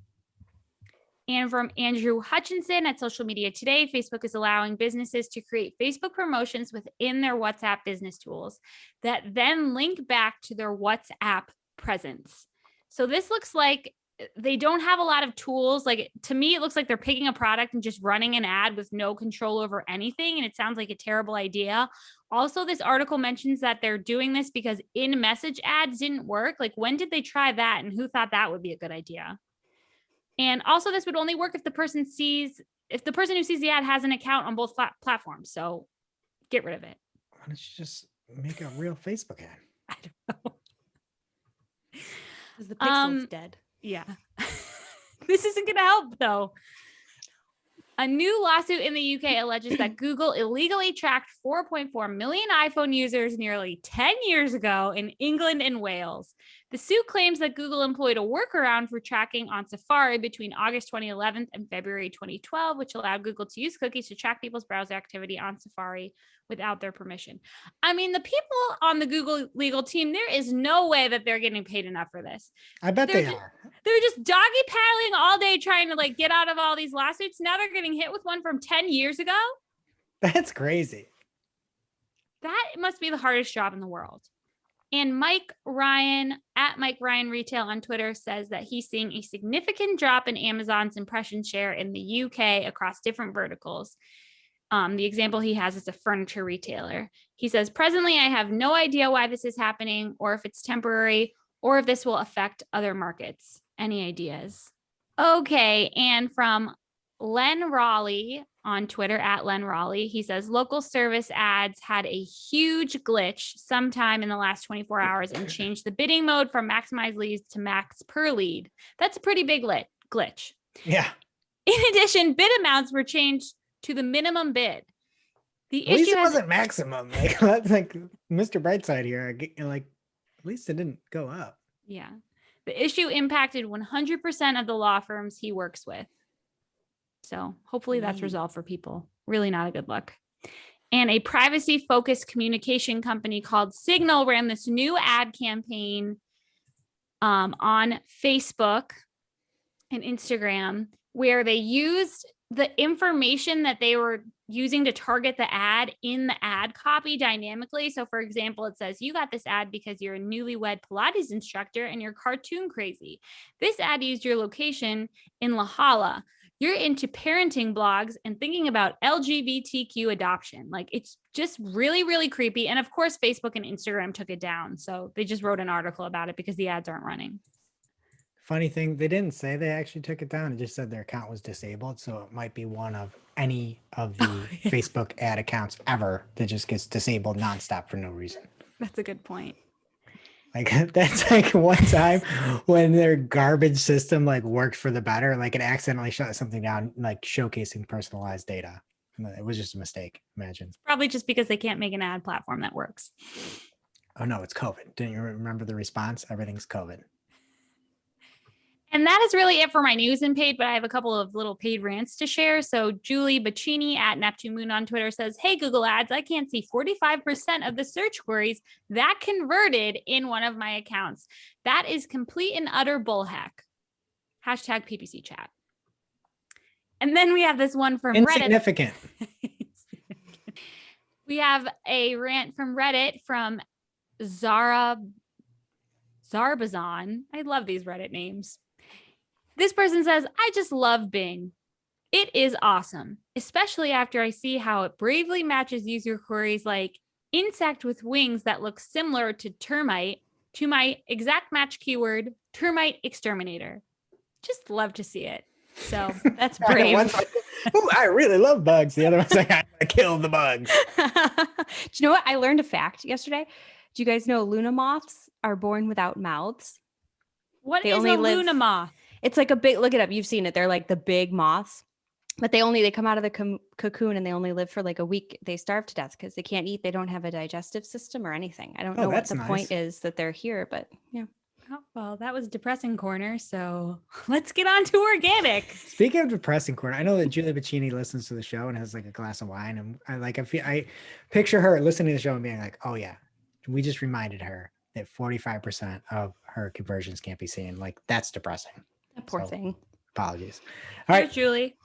And from Andrew Hutchinson at Social Media Today, Facebook is allowing businesses to create Facebook promotions within their WhatsApp business tools that then link back to their WhatsApp presence. So this looks like they don't have a lot of tools. Like, to me, it looks like they're picking a product and just running an ad with no control over anything. And it sounds like a terrible idea. Also, this article mentions that they're doing this because in-message ads didn't work. Like, when did they try that? And who thought that would be a good idea? And also, this would only work if the person who sees the ad has an account on both platforms. So get rid of it. Why don't you just make a real Facebook ad? I don't know. Because the pixel's dead. Yeah. This isn't going to help, though. A new lawsuit in the UK alleges that Google illegally tracked 4.4 million iPhone users nearly 10 years ago in England and Wales. The suit claims that Google employed a workaround for tracking on Safari between August 2011 and February 2012, which allowed Google to use cookies to track people's browser activity on Safari without their permission. I mean, the people on the Google legal team, there is no way that they're getting paid enough for this. I bet they are. They're just doggy paddling all day trying to get out of all these lawsuits. Now they're getting hit with one from 10 years ago. That's crazy. That must be the hardest job in the world. And Mike Ryan at Mike Ryan Retail on Twitter says that he's seeing a significant drop in Amazon's impression share in the UK across different verticals. The example he has is a furniture retailer. He says, presently, I have no idea why this is happening or if it's temporary or if this will affect other markets. Any ideas? Okay. And from Len Raleigh on Twitter at Len Raleigh, he says local service ads had a huge glitch sometime in the last 24 hours and changed the bidding mode from maximize leads to max per lead. That's a pretty big glitch. Yeah. In addition, bid amounts were changed to the minimum bid. The At least issue it wasn't maximum. That's like Mr. Brightside here. At least it didn't go up. Yeah. The issue impacted 100% of the law firms he works with. So hopefully that's resolved for people. Really not a good look. And a privacy-focused communication company called Signal ran this new ad campaign on Facebook and Instagram where they used the information that they were using to target the ad in the ad copy dynamically. So for example, it says, you got this ad because you're a newlywed Pilates instructor and you're cartoon crazy. This ad used your location in La Jolla. You're into parenting blogs and thinking about LGBTQ adoption. It's just really, really creepy. And of course, Facebook and Instagram took it down. So they just wrote an article about it because the ads aren't running. Funny thing, they didn't say they actually took it down. It just said their account was disabled. So it might be one of any of the Facebook ad accounts ever that just gets disabled nonstop for no reason. That's a good point. That's one time when their garbage system worked for the better. It accidentally shut something down, showcasing personalized data. It was just a mistake. Imagine. Probably just because they can't make an ad platform that works. Oh no, it's COVID. Didn't you remember the response? Everything's COVID. And that is really it for my news and paid, but I have a couple of little paid rants to share. So Julie Bacchini at Neptune Moon on Twitter says, hey, Google Ads, I can't see 45% of the search queries that converted in one of my accounts. That is complete and utter bullheck. Hashtag PPC chat. And then we have this one from Insignificant. Reddit. We have a rant from Reddit from Zarbazon. I love these Reddit names. This person says, I just love Bing. It is awesome, especially after I see how it bravely matches user queries like insect with wings that looks similar to termite to my exact match keyword, termite exterminator. Just love to see it. So That's I know brave. one's like, "Ooh, I really love bugs." The other one's like, "I'm gonna kill the bugs." Do you know what? I learned a fact yesterday. Do you guys know Luna moths are born without mouths? what They is only a live- Luna moth? It's like a big, look it up. You've seen it. They're like the big moths, but they come out of the cocoon and they only live for like a week. They starve to death because they can't eat. They don't have a digestive system or anything. I don't Oh, know what that's the point nice. is that they're here, but yeah. Oh, well, that was depressing corner. So let's get on to organic. Speaking of depressing corner, I know that Julia Bacchini listens to the show and has like a glass of wine, and I picture her listening to the show and being like, "Oh yeah, we just reminded her that 45% of her conversions can't be seen." Like that's depressing. That poor So, thing. Apologies. All Here's right, Julie.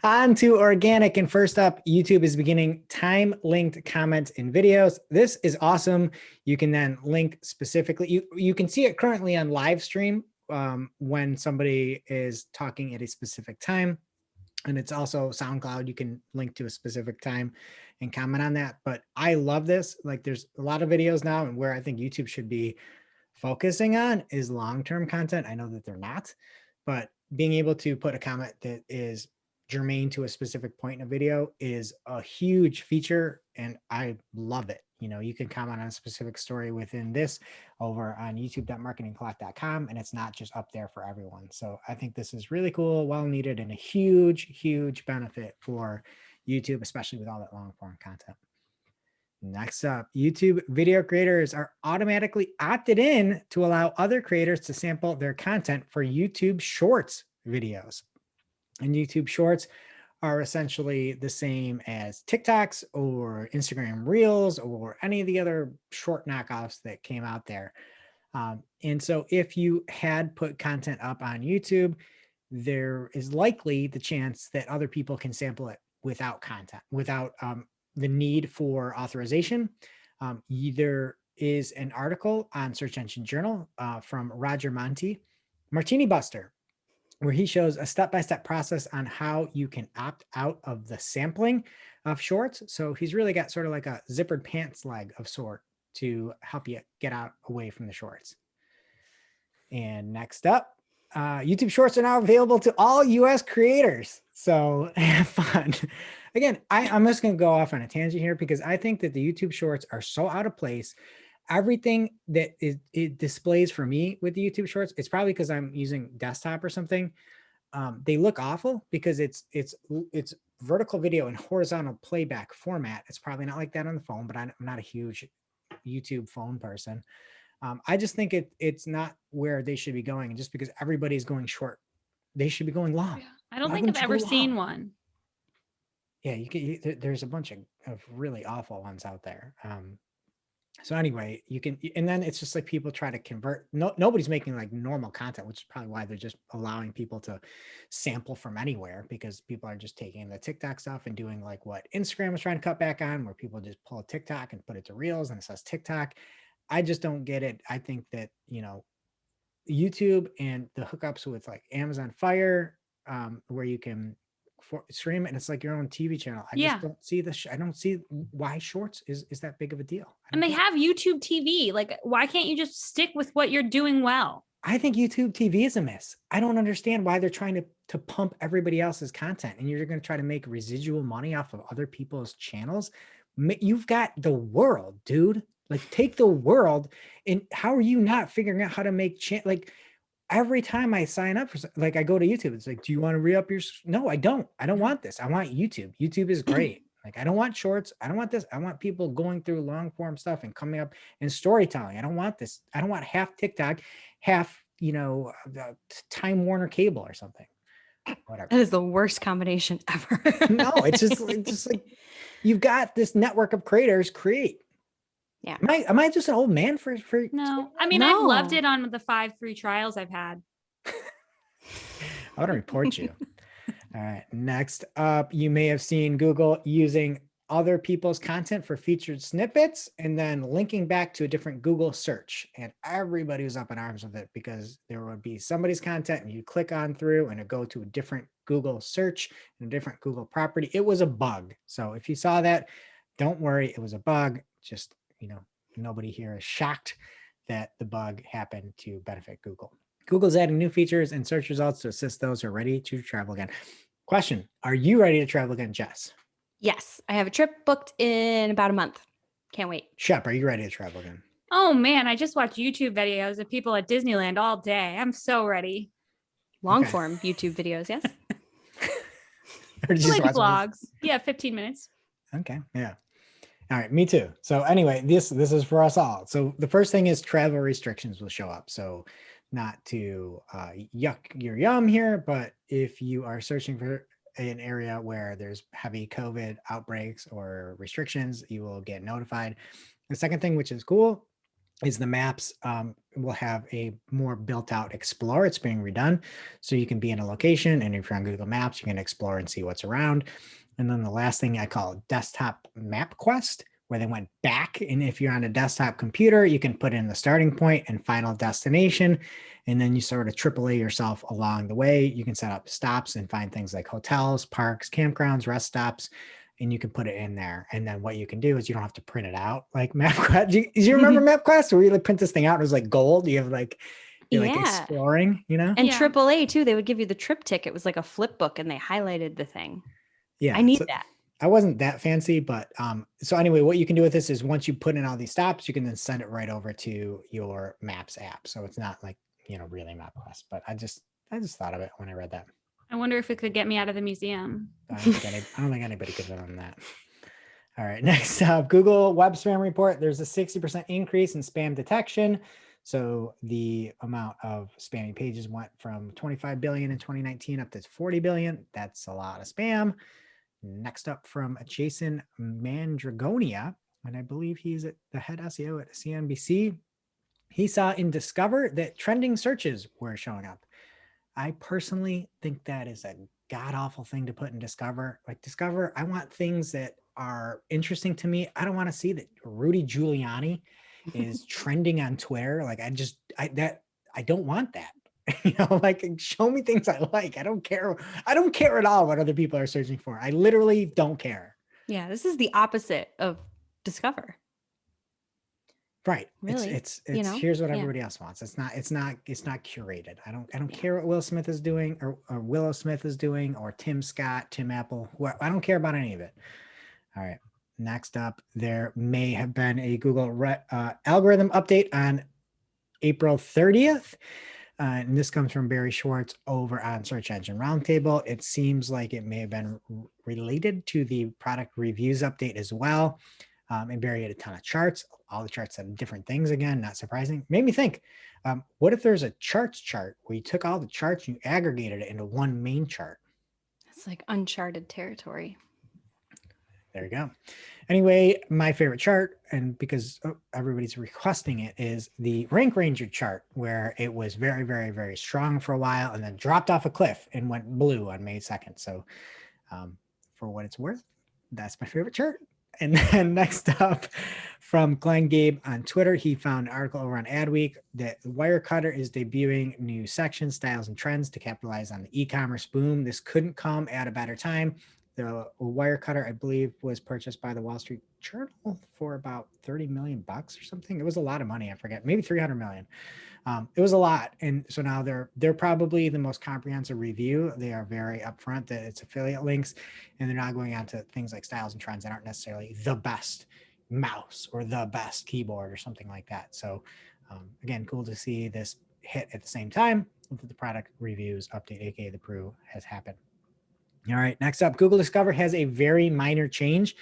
on to organic. And first up, YouTube is beginning time linked comments in videos. This is awesome. You can then link specifically. You can see it currently on live stream when somebody is talking at a specific time. And it's also SoundCloud. You can link to a specific time and comment on that. But I love this. Like there's a lot of videos now, and where I think YouTube should be focusing on is long-term content. I know that they're not, but being able to put a comment that is germane to a specific point in a video is a huge feature, and I love it. You know, you can comment on a specific story within this over on youtube.marketingclock.com, and it's not just up there for everyone. So I think this is really cool, well needed, and a huge benefit for YouTube, especially with all that long form content. Next up, YouTube video creators are automatically opted in to allow other creators to sample their content for YouTube Shorts videos. And YouTube Shorts are essentially the same as TikToks or Instagram Reels or any of the other short knockoffs that came out there. And so if you had put content up on YouTube, there is likely the chance that other people can sample it without the need for authorization. There is an article on Search Engine Journal from Roger Martini Buster, where he shows a step-by-step process on how you can opt out of the sampling of shorts. So he's really got sort of like a zippered pants leg of sort to help you get out away from the shorts. And next up, YouTube Shorts are now available to all US creators. So have fun. Again, I'm just going to go off on a tangent here because I think that the YouTube Shorts are so out of place. Everything that it displays for me with the YouTube Shorts, it's probably because I'm using desktop or something. They look awful because it's vertical video and horizontal playback format. It's probably not like that on the phone, but I'm not a huge YouTube phone person. I just think it's not where they should be going. And just because everybody's going short, they should be going long. I don't Why think I've wouldn't you ever go seen long? one. Yeah, there's a bunch of really awful ones out there. So anyway, you can, and then it's just like people try to convert. Nobody's making like normal content, which is probably why they're just allowing people to sample from anywhere, because people are just taking the TikTok stuff and doing like what Instagram was trying to cut back on, where people just pull a TikTok and put it to Reels and it says TikTok. I just don't get it. I think that, YouTube and the hookups with like Amazon Fire, where you can stream it and it's like your own TV channel. I Yeah. just don't see I don't see why shorts is that big of a deal. And they have YouTube TV. Like, why can't you just stick with what you're doing well? I think YouTube TV is a miss. I don't understand why they're trying to pump everybody else's content, and you're going to try to make residual money off of other people's channels. You've got the world, dude. Like, take the world, and how are you not figuring out how to make like every time I sign up for, like, I go to YouTube, it's like, do you want to re-up your? No, I don't want this. I want YouTube. YouTube is great. Like, I don't want shorts. I don't want this. I want people going through long form stuff and coming up and storytelling. I don't want this. I don't want half TikTok, half, the Time Warner cable or something. Whatever. That is the worst combination ever. No, it's just like you've got this network of creators create. Yeah. Am I just an old man for No, I mean, I've loved No. it on the 5 free trials I've had. I want to report you. All right. Next up, you may have seen Google using other people's content for featured snippets and then linking back to a different Google search. And everybody was up in arms with it because there would be somebody's content and you click on through and it go to a different Google search and a different Google property. It was a bug. So if you saw that, don't worry, it was a bug. Just, nobody here is shocked that the bug happened to benefit Google. Google's adding new features and search results to assist those who are ready to travel again. Question, are you ready to travel again, Jess? Yes, I have a trip booked in about a month. Can't wait. Shep, are you ready to travel again? Oh man, I just watched YouTube videos of people at Disneyland all day. I'm so ready. Long Okay. form YouTube videos, yes? Or did you I just like watch vlogs. Yeah, 15 minutes. Okay. Yeah. All right. Me too. So anyway, this is for us all. So the first thing is travel restrictions will show up. So not to yuck your yum here, but if you are searching for an area where there's heavy COVID outbreaks or restrictions, you will get notified. The second thing, which is cool, is the maps will have a more built out explore. It's being redone. So you can be in a location, and if you're on Google Maps, you can explore and see what's around. And then the last thing I call desktop map quest, where they went back. And if you're on a desktop computer, you can put in the starting point and final destination. And then you sort of AAA yourself along the way. You can set up stops and find things like hotels, parks, campgrounds, rest stops, and you can put it in there. And then what you can do is you don't have to print it out like MapQuest. Do you remember MapQuest, where you like print this thing out and it was like gold? You have like, you're like Yeah. exploring, And Yeah. AAA too, they would give you the triptych. It was like a flip book and they highlighted the thing. Yeah. I need so that. I wasn't that fancy, but so anyway, what you can do with this is once you put in all these stops, you can then send it right over to your Maps app. So it's not like, really MapQuest, but I just thought of it when I read that. I wonder if it could get me out of the museum. I don't think anybody could have done that. All right, next up, Google Web Spam Report. There's a 60% increase in spam detection. So the amount of spammy pages went from 25 billion in 2019 up to 40 billion. That's a lot of spam. Next up from Jason Mandragonia, and I believe he's the head SEO at CNBC. He saw in Discover that trending searches were showing up. I personally think that is a god awful thing to put in Discover. Like Discover, I want things that are interesting to me. I don't want to see that Rudy Giuliani is trending on Twitter. Like I don't want that. Like show me things I like. I don't care. I don't care at all what other people are searching for. I literally don't care. Yeah, this is the opposite of Discover. Right. Really, It's you know? here's what Yeah. everybody else wants. It's not curated. I don't care what Will Smith is doing or Willow Smith is doing or Tim Scott, Tim Apple. I don't care about any of it. All right. Next up, there may have been a Google algorithm update on April 30th. And this comes from Barry Schwartz over on Search Engine Roundtable. It seems like it may have been related to the product reviews update as well. And Barry had a ton of charts. All the charts said different things again, not surprising. Made me think, what if there's a charts chart where you took all the charts and you aggregated it into one main chart? It's like uncharted territory. There you go. Anyway, my favorite chart, and because everybody's requesting it, is the Rank Ranger chart, where it was very, very, very strong for a while and then dropped off a cliff and went blue on May 2nd. So for what it's worth, that's my favorite chart. And then next up from Glenn Gabe on Twitter, he found an article over on Adweek that Wirecutter is debuting new sections, styles, and trends to capitalize on the e-commerce boom. This couldn't come at a better time. The Wirecutter, I believe, was purchased by the Wall Street Journal for about 30 million bucks or something. It was a lot of money. I forget, maybe 300 million. It was a lot. And so now they're probably the most comprehensive review. They are very upfront that it's affiliate links, and they're not going on to things like styles and trends that aren't necessarily the best mouse or the best keyboard or something like that. So again, cool to see this hit at the same time that the product reviews update, aka the Brew, has happened. All right, next up, Google Discover has a very minor change.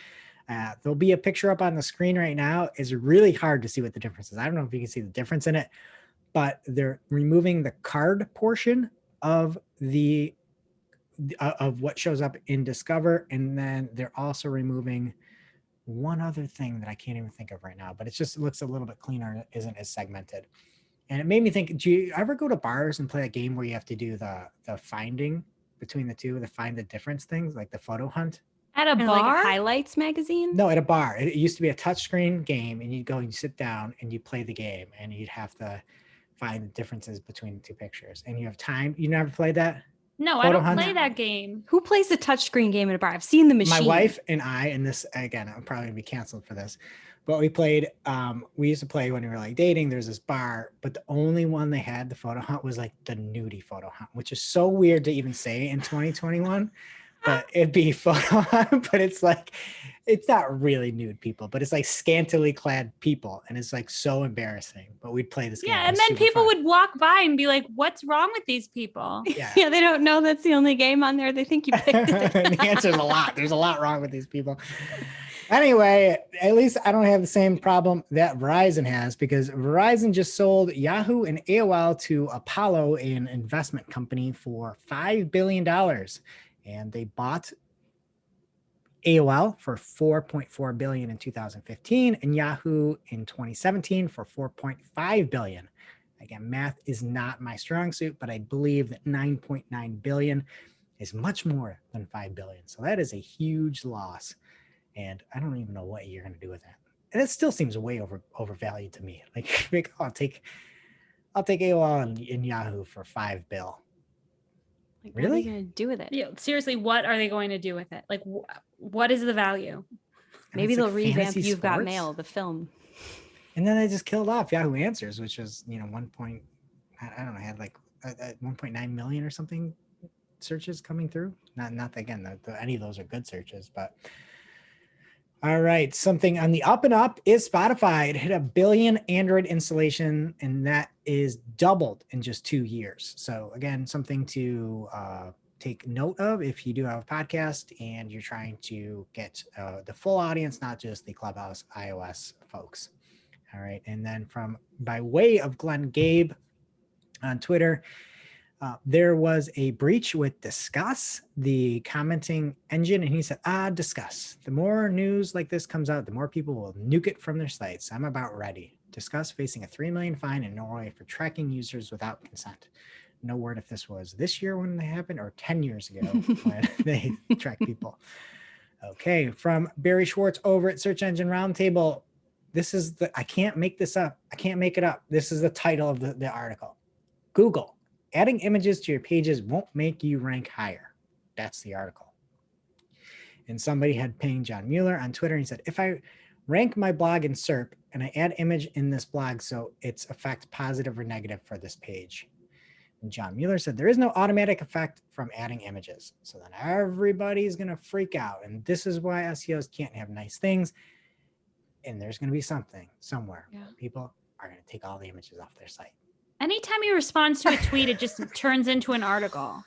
There'll be a picture up on the screen right now. It's really hard to see what the difference is. I don't know if you can see the difference in it, but they're removing the card portion of of what shows up in Discover, and then they're also removing one other thing that I can't even think of right now, but it looks a little bit cleaner and it isn't as segmented. And it made me think, do you ever go to bars and play a game where you have to do the finding between the two, the find the difference things, like the photo hunt? At a And bar? like a highlights magazine? No, at a bar. It used to be a touchscreen game, and you'd go and you sit down and you play the game, and you'd have to find the differences between the two pictures. And you have time. You never played that? No, I Photo don't hunt? play that game. Who plays a touchscreen game at a bar? I've seen the machine. My wife and I, and this again, I'm probably gonna be canceled for this, but we played. We used to play when we were like dating. There's this bar, but the only one they had the photo hunt was like the nudie photo hunt, which is so weird to even say in 2021. But it'd be photo hunt, but it's like, it's not really nude people, but it's like scantily clad people, and it's like so embarrassing. But we'd play this game. Yeah, It and was then super people fun. would walk by and be like, "What's wrong with these people?" Yeah. Yeah, they don't know that's the only game on there. They think you picked it. The answer is a lot. There's a lot wrong with these people. Anyway, at least I don't have the same problem that Verizon has, because Verizon just sold Yahoo and AOL to Apollo, an investment company, for $5 billion. And they bought AOL for $4.4 billion in 2015 and Yahoo in 2017 for $4.5 billion. Again, math is not my strong suit, but I believe that 9.9 billion is much more than 5 billion. So that is a huge loss. And I don't even know what you're going to do with that. And it still seems way overvalued to me. Like I'll take AOL and Yahoo for $5 billion. Like, Really? What are you going to do with it? Yeah, seriously, what are they going to do with it? Like, what is the value? And Maybe it's they'll like revamp fantasy You've Got sports. Mail, the film. And then they just killed off Yahoo Answers, which was, I don't know, had like 1.9 million or something searches coming through. Not again, any of those are good searches, but all right. Something on the up and up is Spotify. It hit 1 billion Android installation, and that is doubled in just 2 years. So again, something to take note of if you do have a podcast and you're trying to get the full audience, not just the Clubhouse iOS folks. All right. And then by way of Glenn Gabe on Twitter, there was a breach with Discuss, the commenting engine, and he said, Discuss. The more news like this comes out, the more people will nuke it from their sites. I'm about ready. Discuss facing a 3 million fine in Norway for tracking users without consent. No word if this was this year when they happened or 10 years ago when they track people. Okay, from Barry Schwartz over at Search Engine Roundtable. This is I can't make this up. I can't make it up. This is the title of the article. Google, adding images to your pages won't make you rank higher. That's the article. And somebody had pinged John Mueller on Twitter, and he said, if I rank my blog in SERP and I add image in this blog, so it's effect positive or negative for this page. And John Mueller said, there is no automatic effect from adding images. So then everybody's going to freak out. And this is why SEOs can't have nice things. And there's going to be something somewhere. Yeah. People are going to take all the images off their site. Anytime he responds to a tweet, it just turns into an article.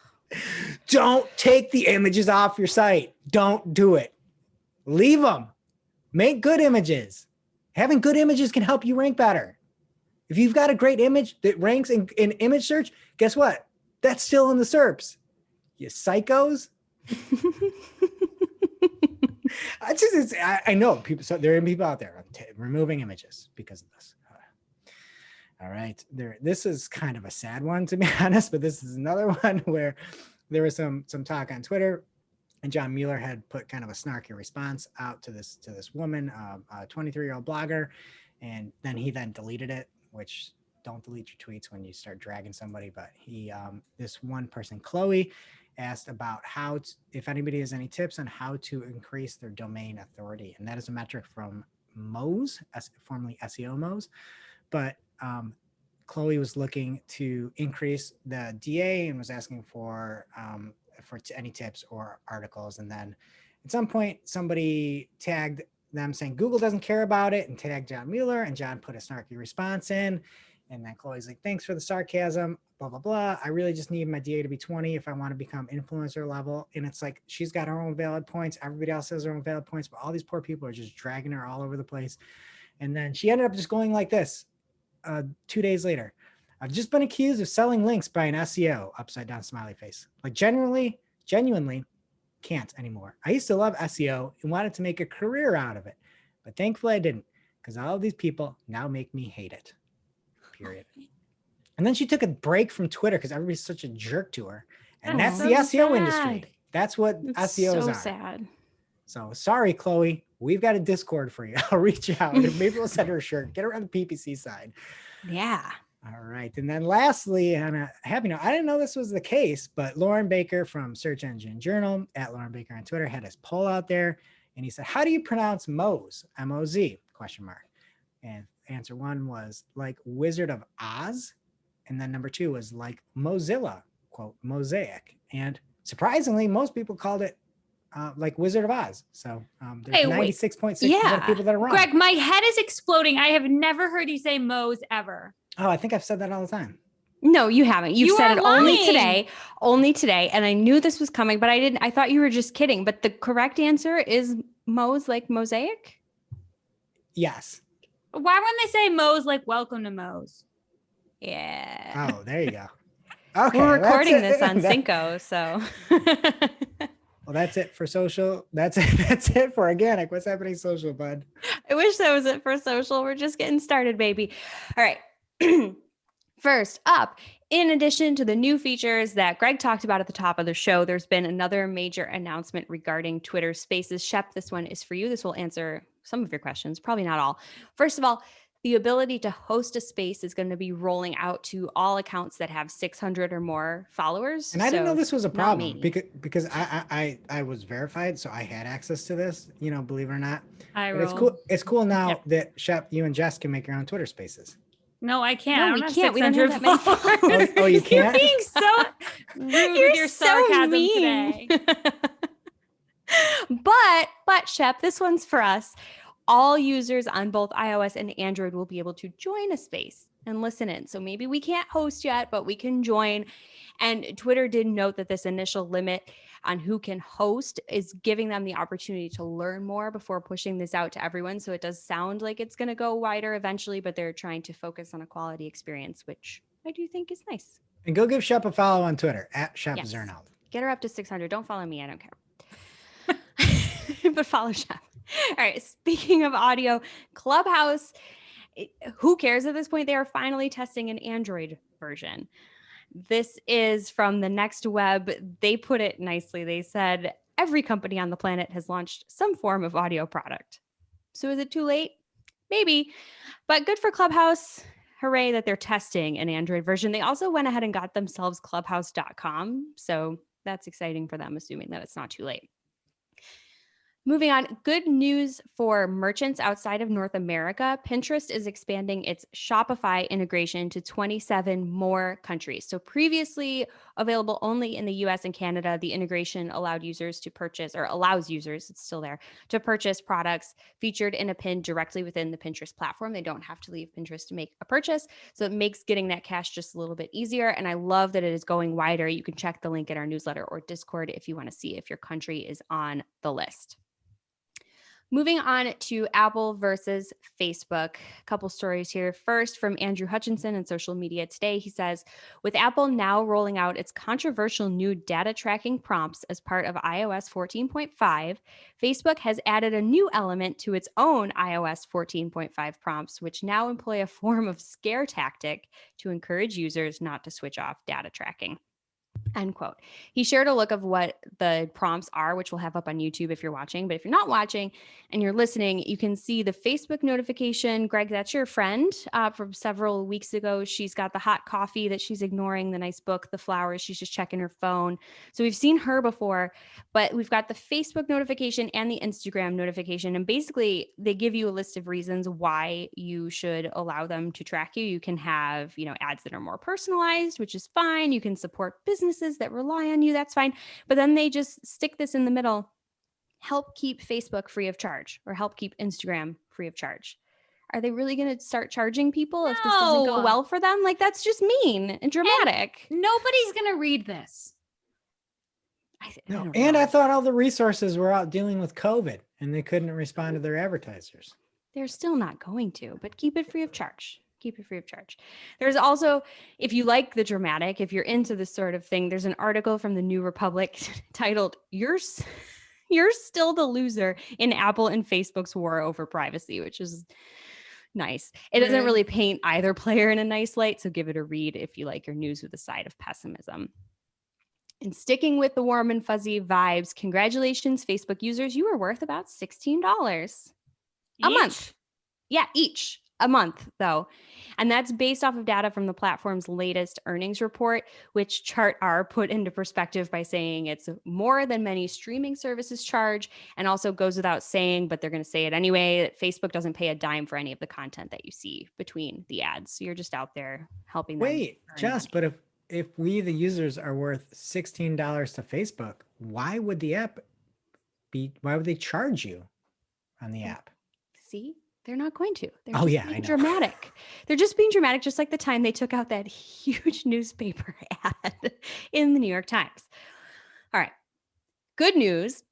Don't take the images off your site. Don't do it. Leave them. Make good images. Having good images can help you rank better. If you've got a great image that ranks in image search, guess what? That's still in the SERPs. You psychos. I know people. So there are people out there removing images because of this. All right, this is kind of a sad one, to be honest, but this is another one where there was some talk on Twitter, and John Mueller had put kind of a snarky response out to this woman, a 23-year-old blogger, and then he deleted it. Which, don't delete your tweets when you start dragging somebody. But he, this one person, Chloe, asked about if anybody has any tips on how to increase their domain authority, and that is a metric from Moz, formerly SEO Moz, but Chloe was looking to increase the DA and was asking for any tips or articles. And then at some point, somebody tagged them saying Google doesn't care about it and tagged John Mueller, and John put a snarky response in. And then Chloe's like, thanks for the sarcasm, blah, blah, blah. I really just need my DA to be 20 if I want to become influencer level. And it's like, she's got her own valid points. Everybody else has their own valid points, but all these poor people are just dragging her all over the place. And then she ended up just going like this 2 days later. I've just been accused of selling links by an SEO, upside down smiley face. Like genuinely can't anymore. I used to love SEO and wanted to make a career out of it, but thankfully I didn't, because all of these people now make me hate it. Period. And then she took a break from Twitter because everybody's such a jerk to her. And that's the SEO industry. That's what SEOs so are. sad. So sorry, Chloe. We've got a Discord for you. I'll reach out and maybe we'll send her a shirt. Get her on the PPC side. Yeah. All right. And then lastly, on a happy note, I didn't know this was the case, but Lauren Baker from Search Engine Journal at Lauren Baker on Twitter had his poll out there. And he said, how do you pronounce Moz? M-O-Z question mark. And answer 1 was like Wizard of Oz. And then number 2 was like Mozilla, quote, mosaic. And surprisingly, most people called it like Wizard of Oz. So there's Hey, wait. 96.6% of people that are wrong. Greg, my head is exploding. I have never heard you say Moe's ever. Oh, I think I've said that all the time. No, you haven't. You've You said are it only lying. today. Only today. And I knew this was coming, but I didn't. I thought you were just kidding. But the correct answer is Moe's like mosaic. Yes. Why wouldn't they say Moe's like welcome to Moe's? Yeah. Oh, there you go. Okay. We're that's recording it. this on That- Cinco, so. Well, that's it for social. That's it. That's it for organic. What's happening social, bud? I wish that was it for social. We're just getting started, baby. All right. First up, in addition to the new features that Greg talked about at the top of the show, there's been another major announcement regarding Twitter Spaces. Shep, this one is for you. This will answer some of your questions, probably not all. First of all, the ability to host a space is going to be rolling out to all accounts that have 600 or more followers. And I didn't know this was a not problem me. because I was verified, so I had access to this. You know, believe it or not. I But it's roll. cool. It's cool now Yep. that Shep, you and Jess can make your own Twitter Spaces. No, I can't. No, I don't we have can't. We don't have 600 that many followers. Oh, you can't? You're being so rude with your sarcasm today. But Shep, this one's for us. All users on both iOS and Android will be able to join a space and listen in. So maybe we can't host yet, but we can join. And Twitter did note that this initial limit on who can host is giving them the opportunity to learn more before pushing this out to everyone. So it does sound like it's going to go wider eventually, but they're trying to focus on a quality experience, which I do think is nice. And go give Shep a follow on Twitter at Shep Yes. Zernold. Get her up to 600. Don't follow me. I don't care. But follow Shep. All right. Speaking of audio, Clubhouse, who cares at this point? They are finally testing an Android version. This is from the Next Web. They put it nicely. They said, every company on the planet has launched some form of audio product. So is it too late? Maybe. But good for Clubhouse. Hooray that they're testing an Android version. They also went ahead and got themselves clubhouse.com. So that's exciting for them, assuming that it's not too late. Moving on, good news for merchants outside of North America. Pinterest is expanding its Shopify integration to 27 more countries. So previously available only in the US and Canada, the integration allowed users to purchase, or allows users, it's still there, to purchase products featured in a pin directly within the Pinterest platform. They don't have to leave Pinterest to make a purchase. So it makes getting that cash just a little bit easier. And I love that it is going wider. You can check the link in our newsletter or Discord if you want to see if your country is on the list. Moving on to Apple versus Facebook. A couple stories here. First, from Andrew Hutchinson in Social Media Today. He says, with Apple now rolling out its controversial new data tracking prompts as part of iOS 14.5, Facebook has added a new element to its own iOS 14.5 prompts, which now employ a form of scare tactic to encourage users not to switch off data tracking. End quote. He shared a look of what the prompts are, which we'll have up on YouTube if you're watching. But if you're not watching and you're listening, you can see the Facebook notification. Greg, that's your friend from several weeks ago. She's got the hot coffee that she's ignoring, the nice book, the flowers. She's just checking her phone. So we've seen her before, but we've got the Facebook notification and the Instagram notification. And basically, they give you a list of reasons why you should allow them to track you. You can have, ads that are more personalized, which is fine. You can support businesses that rely on you. That's fine. But then they just stick this in the middle. Help keep Facebook free of charge, or help keep Instagram free of charge. Are they really going to start charging people if this doesn't go No. well for them? Like, that's just mean and dramatic. Nobody's going to read this. I No, don't and know. I thought all the resources were out dealing with COVID and they couldn't respond to their advertisers. They're still not going to, but keep it free of charge. Keep it free of charge. There's also, if you like the dramatic, if you're into this sort of thing, there's an article from the New Republic titled, You're Still the Loser in Apple and Facebook's War Over Privacy, which is nice. It doesn't Rude. really paint either player in a nice light, so give it a read if you like your news with a side of pessimism. And sticking with the warm and fuzzy vibes, congratulations, Facebook users. You are worth about $16 a month. Yeah, each. a month, though. And that's based off of data from the platform's latest earnings report, which Chart R put into perspective by saying it's more than many streaming services charge, and also goes without saying, but they're going to say it anyway, that Facebook doesn't pay a dime for any of the content that you see between the ads. So you're just out there helping them. Wait, earn Jess, money. but if we, the users, are worth $16 to Facebook, why would the app why would they charge you on the app? See? They're not going to. They're Oh, just yeah, I being know. dramatic. They're just being dramatic, just like the time they took out that huge newspaper ad in the New York Times. All right. Good news.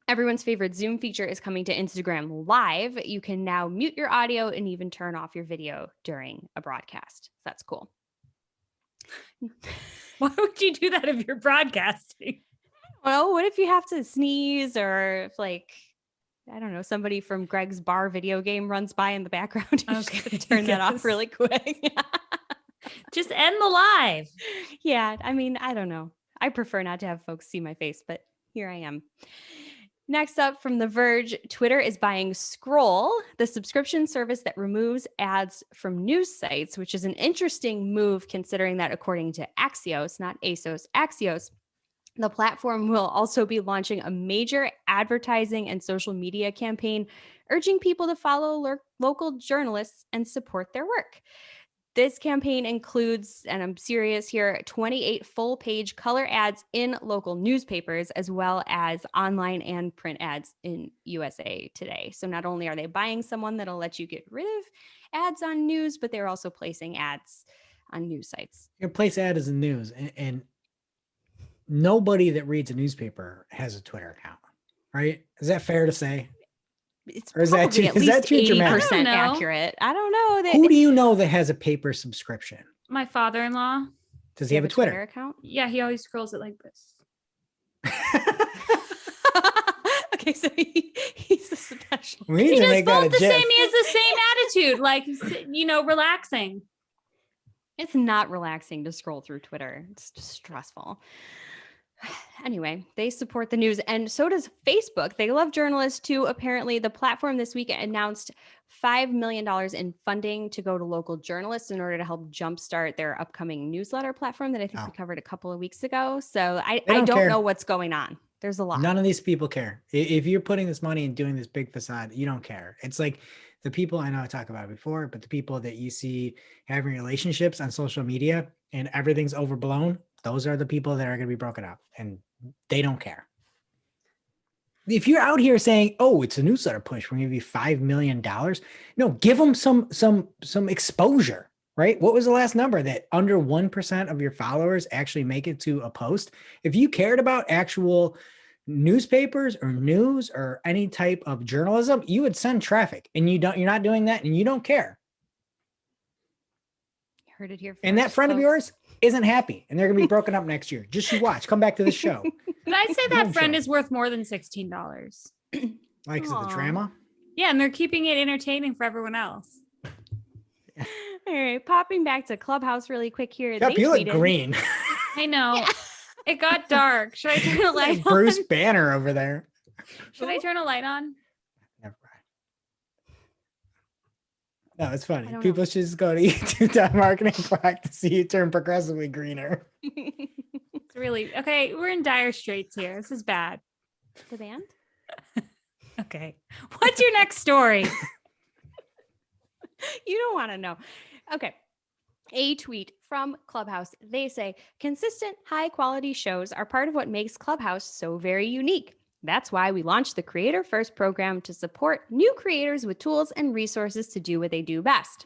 Everyone's favorite Zoom feature is coming to Instagram Live. You can now mute your audio and even turn off your video during a broadcast. That's cool. Why would you do that if you're broadcasting? Well, what if you have to sneeze, or if, like, I don't know, somebody from Greg's bar video game runs by in the background? You just Okay, gotta turn that off yes. really quick. Just end the live. Yeah, I mean, I don't know. I prefer not to have folks see my face, but here I am. Next up from The Verge, Twitter is buying Scroll, the subscription service that removes ads from news sites, which is an interesting move considering that, according to Axios, not ASOS, Axios, the platform will also be launching a major advertising and social media campaign urging people to follow local journalists and support their work. This campaign includes, and I'm serious here, 28 full-page color ads in local newspapers, as well as online and print ads in USA Today. So not only are they buying someone that'll let you get rid of ads on news, but they're also placing ads on news sites. Your place ad is in news, and nobody that reads a newspaper has a Twitter account, right? Is that fair to say? It's Or is that probably too- at is that least too dramatic? 80% I don't know. accurate. I don't know. Who do you know that has a paper subscription? My father-in-law. Does he have a Twitter? account? Yeah, he always scrolls it like this. Okay, so he's a special. We need He to does make that a both the gif. same. He has the same attitude, like, relaxing. It's not relaxing to scroll through Twitter. It's just stressful. Anyway, they support the news, and so does Facebook. They love journalists too. Apparently, the platform this week announced $5 million in funding to go to local journalists in order to help jumpstart their upcoming newsletter platform that I think we covered a couple of weeks ago. So I don't don't care. know what's going on. There's a lot. None of these people care. If you're putting this money and doing this big facade, you don't care. It's like the people, I know I talked about it before, but the people that you see having relationships on social media and everything's overblown, those are the people that are going to be broken up, and they don't care. If you're out here saying, "Oh, it's a newsletter push, we're going to give you $5 million," no, give them some exposure, right? What was the last number that under 1% of your followers actually make it to a post? If you cared about actual newspapers or news or any type of journalism, you would send traffic, and you're not doing that, and you don't care. You heard it here first, And that friend of folks. yours isn't happy, and they're going to be broken up next year. Just you watch. Come back to the show. But I'd say that Zoom friend show. is worth more than $16. Like, is it the Aw. drama? Yeah, and they're keeping it entertaining for everyone else. All right, popping back to Clubhouse really quick here. Yep, They you look tweeted- green. I know. It got dark. Should I turn a light Like Bruce on? Banner over there. Should I turn a light on? Never mind. No, it's funny. I don't People should just go to YouTube.marketing clock to see you turn progressively greener. It's really okay. We're in dire straits here. This is bad. The band? Okay. What's your next story? You don't want to know. Okay. A tweet from Clubhouse. They say consistent, high quality shows are part of what makes Clubhouse so very unique. That's why we launched the Creator First program to support new creators with tools and resources to do what they do best.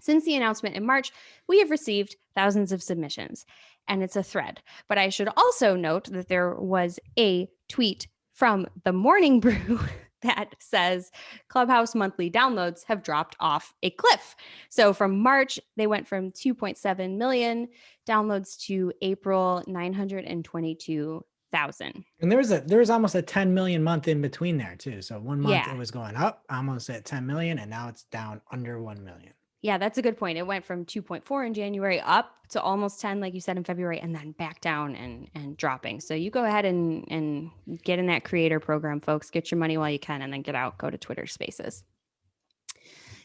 Since the announcement in March, we have received thousands of submissions, and it's a thread. But I should also note that there was a tweet from the Morning Brew that says Clubhouse monthly downloads have dropped off a cliff. So from March, they went from 2.7 million downloads to April, 922,000. And there was almost a 10 million month in between there too. So one month Yeah. it was going up, almost at 10 million, and now it's down under 1 million. Yeah, that's a good point. It went from 2.4 in January up to almost 10, like you said, in February, and then back down and dropping. So you go ahead and get in that creator program, folks. Get your money while you can, and then get out. Go to Twitter Spaces.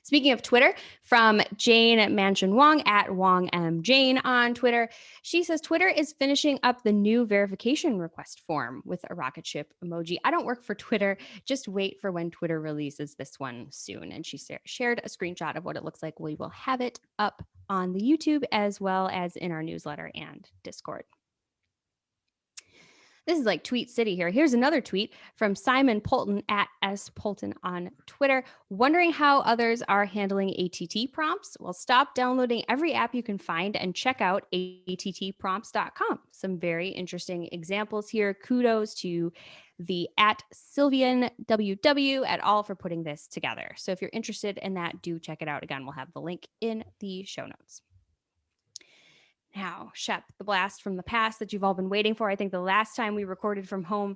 Speaking of Twitter, from Jane Mansion Wong at Wong M. Jane on Twitter, she says Twitter is finishing up the new verification request form with a rocket ship emoji. I don't work for Twitter. Just wait for when Twitter releases this one soon. And she shared a screenshot of what it looks like. We will have it up on the YouTube as well as in our newsletter and Discord. This is like Tweet City here. Here's another tweet from Simon Polton at S Polton on Twitter, wondering how others are handling ATT prompts. Well, stop downloading every app you can find and check out attprompts.com. Some very interesting examples here. Kudos to the at Sylvian WW et al. For putting this together. So if you're interested in that, do check it out. Again, we'll have the link in the show notes. Now, Shep, the blast from the past that you've all been waiting for. I think the last time we recorded from home,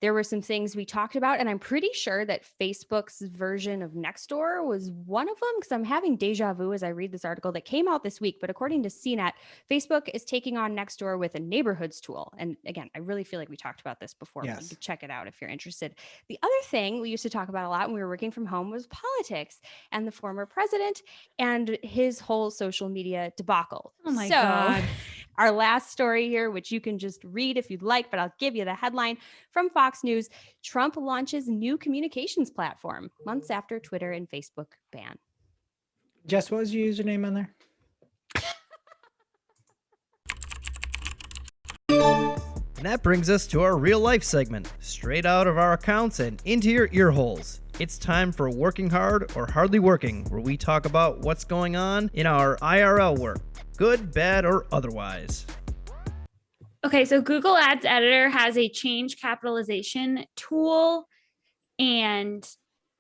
there were some things we talked about, and I'm pretty sure that Facebook's version of Nextdoor was one of them, because I'm having deja vu as I read this article that came out this week. But according to CNET, Facebook is taking on Nextdoor with a neighborhoods tool. And again, I really feel like we talked about this before. But you can check it out if you're interested. The other thing we used to talk about a lot when we were working from home was politics and the former president and his whole social media debacle. Oh my God. Our last story here, which you can just read if you'd like, but I'll give you the headline from Fox News. Trump launches new communications platform months after Twitter and Facebook ban. Jess, what was your username on there? And that brings us to our real life segment, straight out of our accounts and into your ear holes. It's time for Working Hard or Hardly Working, where we talk about what's going on in our IRL work, good, bad, or otherwise. Okay, so Google Ads Editor has a change capitalization tool, and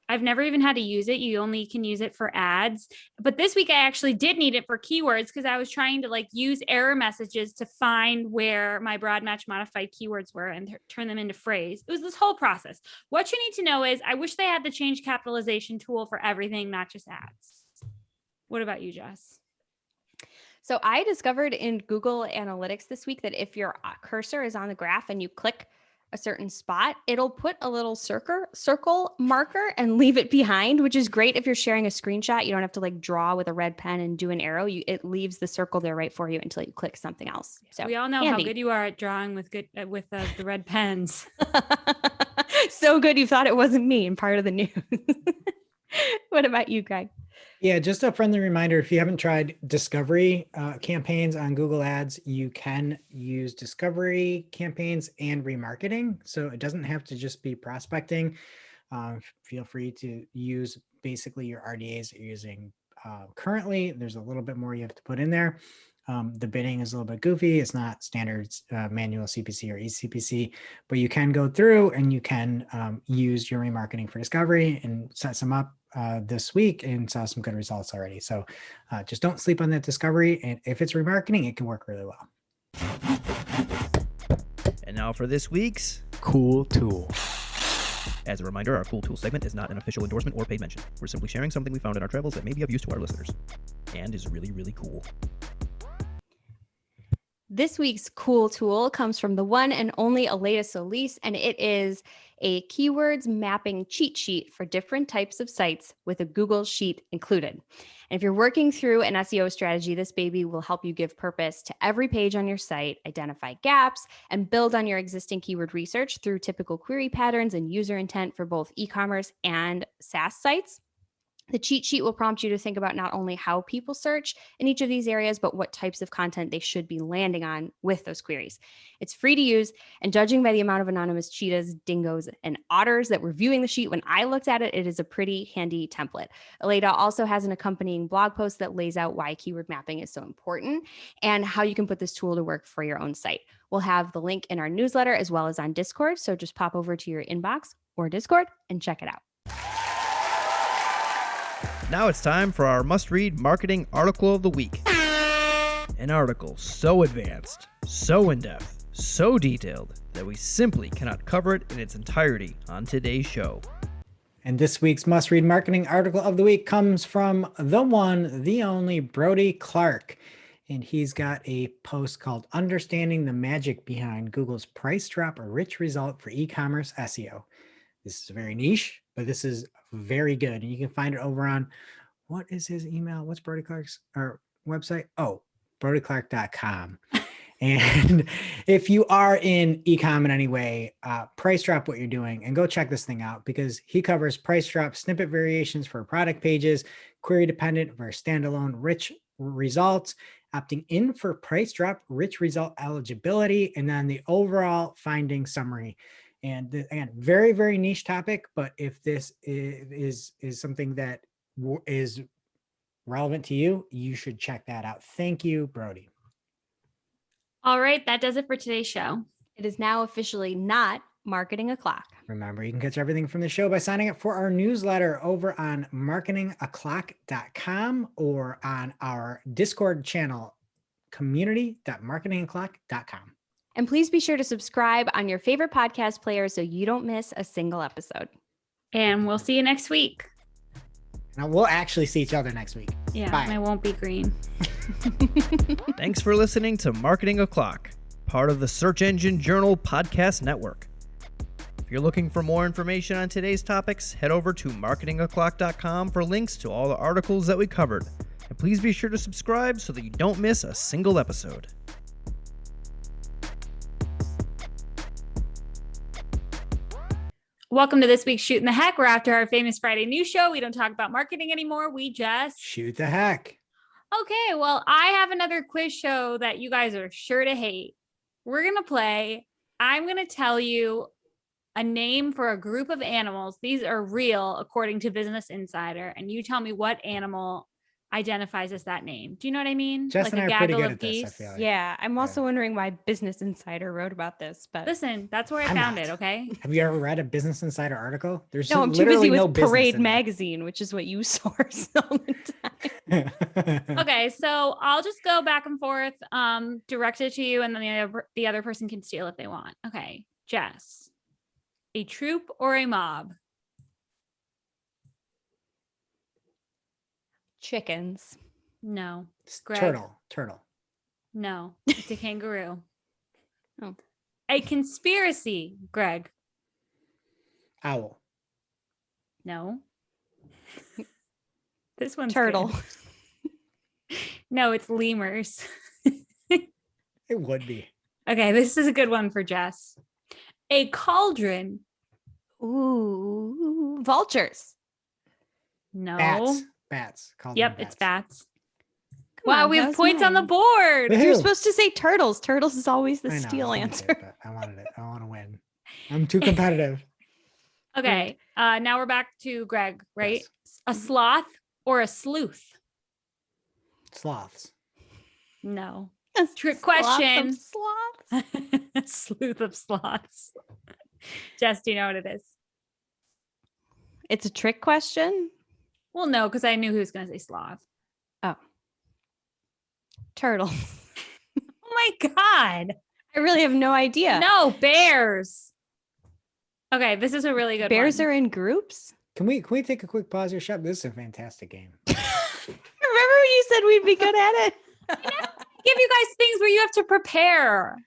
I've never even had to use it. You only can use it for ads. But this week I actually did need it for keywords because I was trying to use error messages to find where my broad match modified keywords were and turn them into phrase. It was this whole process. What you need to know is I wish they had the change capitalization tool for everything, not just ads. What about you, Jess? So I discovered in Google Analytics this week that if your cursor is on the graph and you click a certain spot, it'll put a little circle marker and leave it behind, which is great if you're sharing a screenshot. You don't have to draw with a red pen and do an arrow. It leaves the circle there right for you until you click something else. So we all know handy. how good you are at drawing with the red pens. So good you thought it wasn't me and part of the news. What about you, Greg? Yeah, just a friendly reminder, if you haven't tried discovery campaigns on Google Ads, you can use discovery campaigns and remarketing. So it doesn't have to just be prospecting. Feel free to use basically your RDAs that you're using currently. There's a little bit more you have to put in there. The bidding is a little bit goofy. It's not standard manual CPC or eCPC, but you can go through and you can use your remarketing for discovery and set some up this week and saw some good results already. So just don't sleep on that discovery. And if it's remarketing, it can work really well. And now for this week's Cool Tool. As a reminder, our Cool Tool segment is not an official endorsement or paid mention. We're simply sharing something we found in our travels that may be of use to our listeners and is really, really cool. This week's cool tool comes from the one and only Aleda Solis, and it is a keywords mapping cheat sheet for different types of sites with a Google Sheet included. And if you're working through an SEO strategy, this baby will help you give purpose to every page on your site, identify gaps, and build on your existing keyword research through typical query patterns and user intent for both e-commerce and SaaS sites. The cheat sheet will prompt you to think about not only how people search in each of these areas, but what types of content they should be landing on with those queries. It's free to use, and judging by the amount of anonymous cheetahs, dingoes, and otters that were viewing the sheet when I looked at it, it is a pretty handy template. Aleda also has an accompanying blog post that lays out why keyword mapping is so important and how you can put this tool to work for your own site. We'll have the link in our newsletter as well as on Discord, so just pop over to your inbox or Discord and check it out. Now it's time for our must-read marketing article of the week. An article so advanced, so in-depth, so detailed that we simply cannot cover it in its entirety on today's show. And this week's must-read marketing article of the week comes from the one, the only Brody Clark. And he's got a post called Understanding the Magic Behind Google's Price Drop, a Rich Result for E-Commerce SEO. This is very niche, but this is very good. And you can find it over on what is his email? What's Brody Clark's or website? Oh, brodyclark.com. And if you are in ecom in any way, price drop what you're doing and go check this thing out because he covers price drop snippet variations for product pages, query dependent versus standalone, rich results, opting in for price drop, rich result eligibility, and then the overall finding summary. And again, very, very niche topic. But if this is something that is relevant to you, you should check that out. Thank you, Brody. All right, that does it for today's show. It is now officially not marketing o'clock. Remember, you can catch everything from the show by signing up for our newsletter over on marketingoclock.com or on our Discord channel, community.marketingoclock.com. And please be sure to subscribe on your favorite podcast player so you don't miss a single episode. And we'll see you next week. Now we'll actually see each other next week. Yeah, Bye. and I won't be green. Thanks for listening to Marketing O'Clock, part of the Search Engine Journal Podcast Network. If you're looking for more information on today's topics, head over to marketingoclock.com for links to all the articles that we covered. And please be sure to subscribe so that you don't miss a single episode. Welcome to this week's Shooting the Heck. We're after our famous Friday news show. We don't talk about marketing anymore. We just Shoot the heck. Okay, well, I have another quiz show that you guys are sure to hate. We're going to play. I'm going to tell you a name for a group of animals. These are real according to Business Insider. And you tell me what animal identifies as that name. Do you know what I mean? Jess and I are pretty good at this, I geese. feel like. Yeah, I'm also wondering why Business Insider wrote about this, but Listen, that's where I I'm found not. it, okay? Have you ever read a Business Insider article? There's no, I'm too literally busy no with business Parade in there. Magazine, which is what you source all the time. Okay, so I'll just go back and forth, direct it to you, and then the other person can steal if they want. Okay, Jess, a troop or a mob? Chickens. No. It's Greg? Turtle. No, it's a kangaroo. Oh. A conspiracy, Greg. Owl. No. This one's Turtle. good. No, it's lemurs. It would be. Okay, this is a good one for Jess. A cauldron. Ooh, vultures. No. Bats. Call them Yep, it's bats. Come Wow, on, we that have was points on the mine. board. Woohoo. You're supposed to say turtles. Turtles is always the I know, I was steal gonna answer. say it, but I wanted it. I want to win. I'm too competitive. Okay, now we're back to Greg, right? Yes. A sloth or a sleuth? Sloths. No. A Trick sloth of question. sloths. Sleuth of sloths. Jess, do you know what it is? It's a trick question. Well, no, because I knew who was going to say sloth. Oh, turtle. Oh my God. I really have no idea. No, bears. Okay, this is a really good Bears one. are in groups. Can we take a quick pause here, Shep? This is a fantastic game. Remember when you said we'd be good at it? Give you guys things where you have to prepare.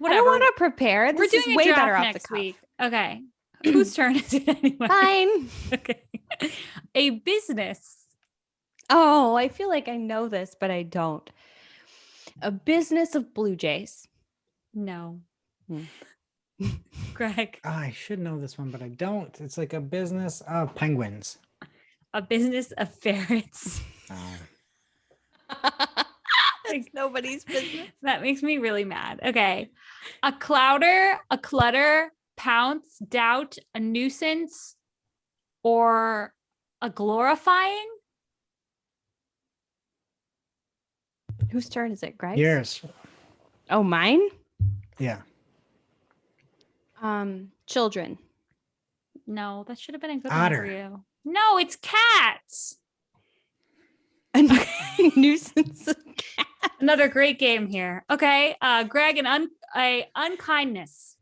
I don't want to prepare. We're This doing is a way draft better off the next cuff. week. Okay. Whose turn is it anyway? Fine. Okay. A business. Oh, I feel like I know this, but I don't. A business of Blue Jays. No. Hmm. Greg. Oh, I should know this one, but I don't. It's like a business of penguins. A business of ferrets. Oh. It's nobody's business. That makes me really mad. Okay. A clouder, a clutter, pounce, doubt, a nuisance, or a glorifying? Whose turn is it, Greg? Yours. Oh, mine? Yeah. Children. No, that should have been a good Otter. one for you. No, it's cats. A nuisance of cat. Another great game here. Okay. Greg, a unkindness.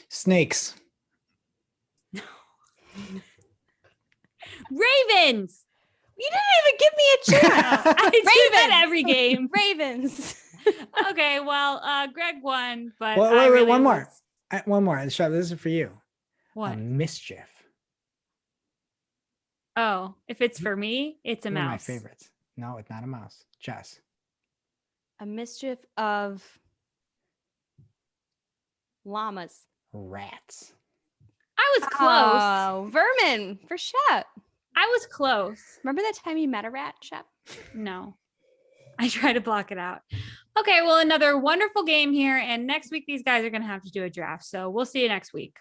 Snakes. Ravens. You didn't even give me a chance. I do that Ravens. every game. Ravens. Okay, well, Greg won, but Wait, I really one more. was- One more. Shep, this is for you. What? A mischief. Oh, if it's for me, it's a One of my mouse. favorites. No, it's not a mouse. Jess. A mischief of llamas. Rats. I was close. Oh, vermin for Shep. I was close. Remember that time you met a rat, Shep? No, I try to block it out. Okay, well, another wonderful game here. And next week, these guys are going to have to do a draft. So we'll see you next week.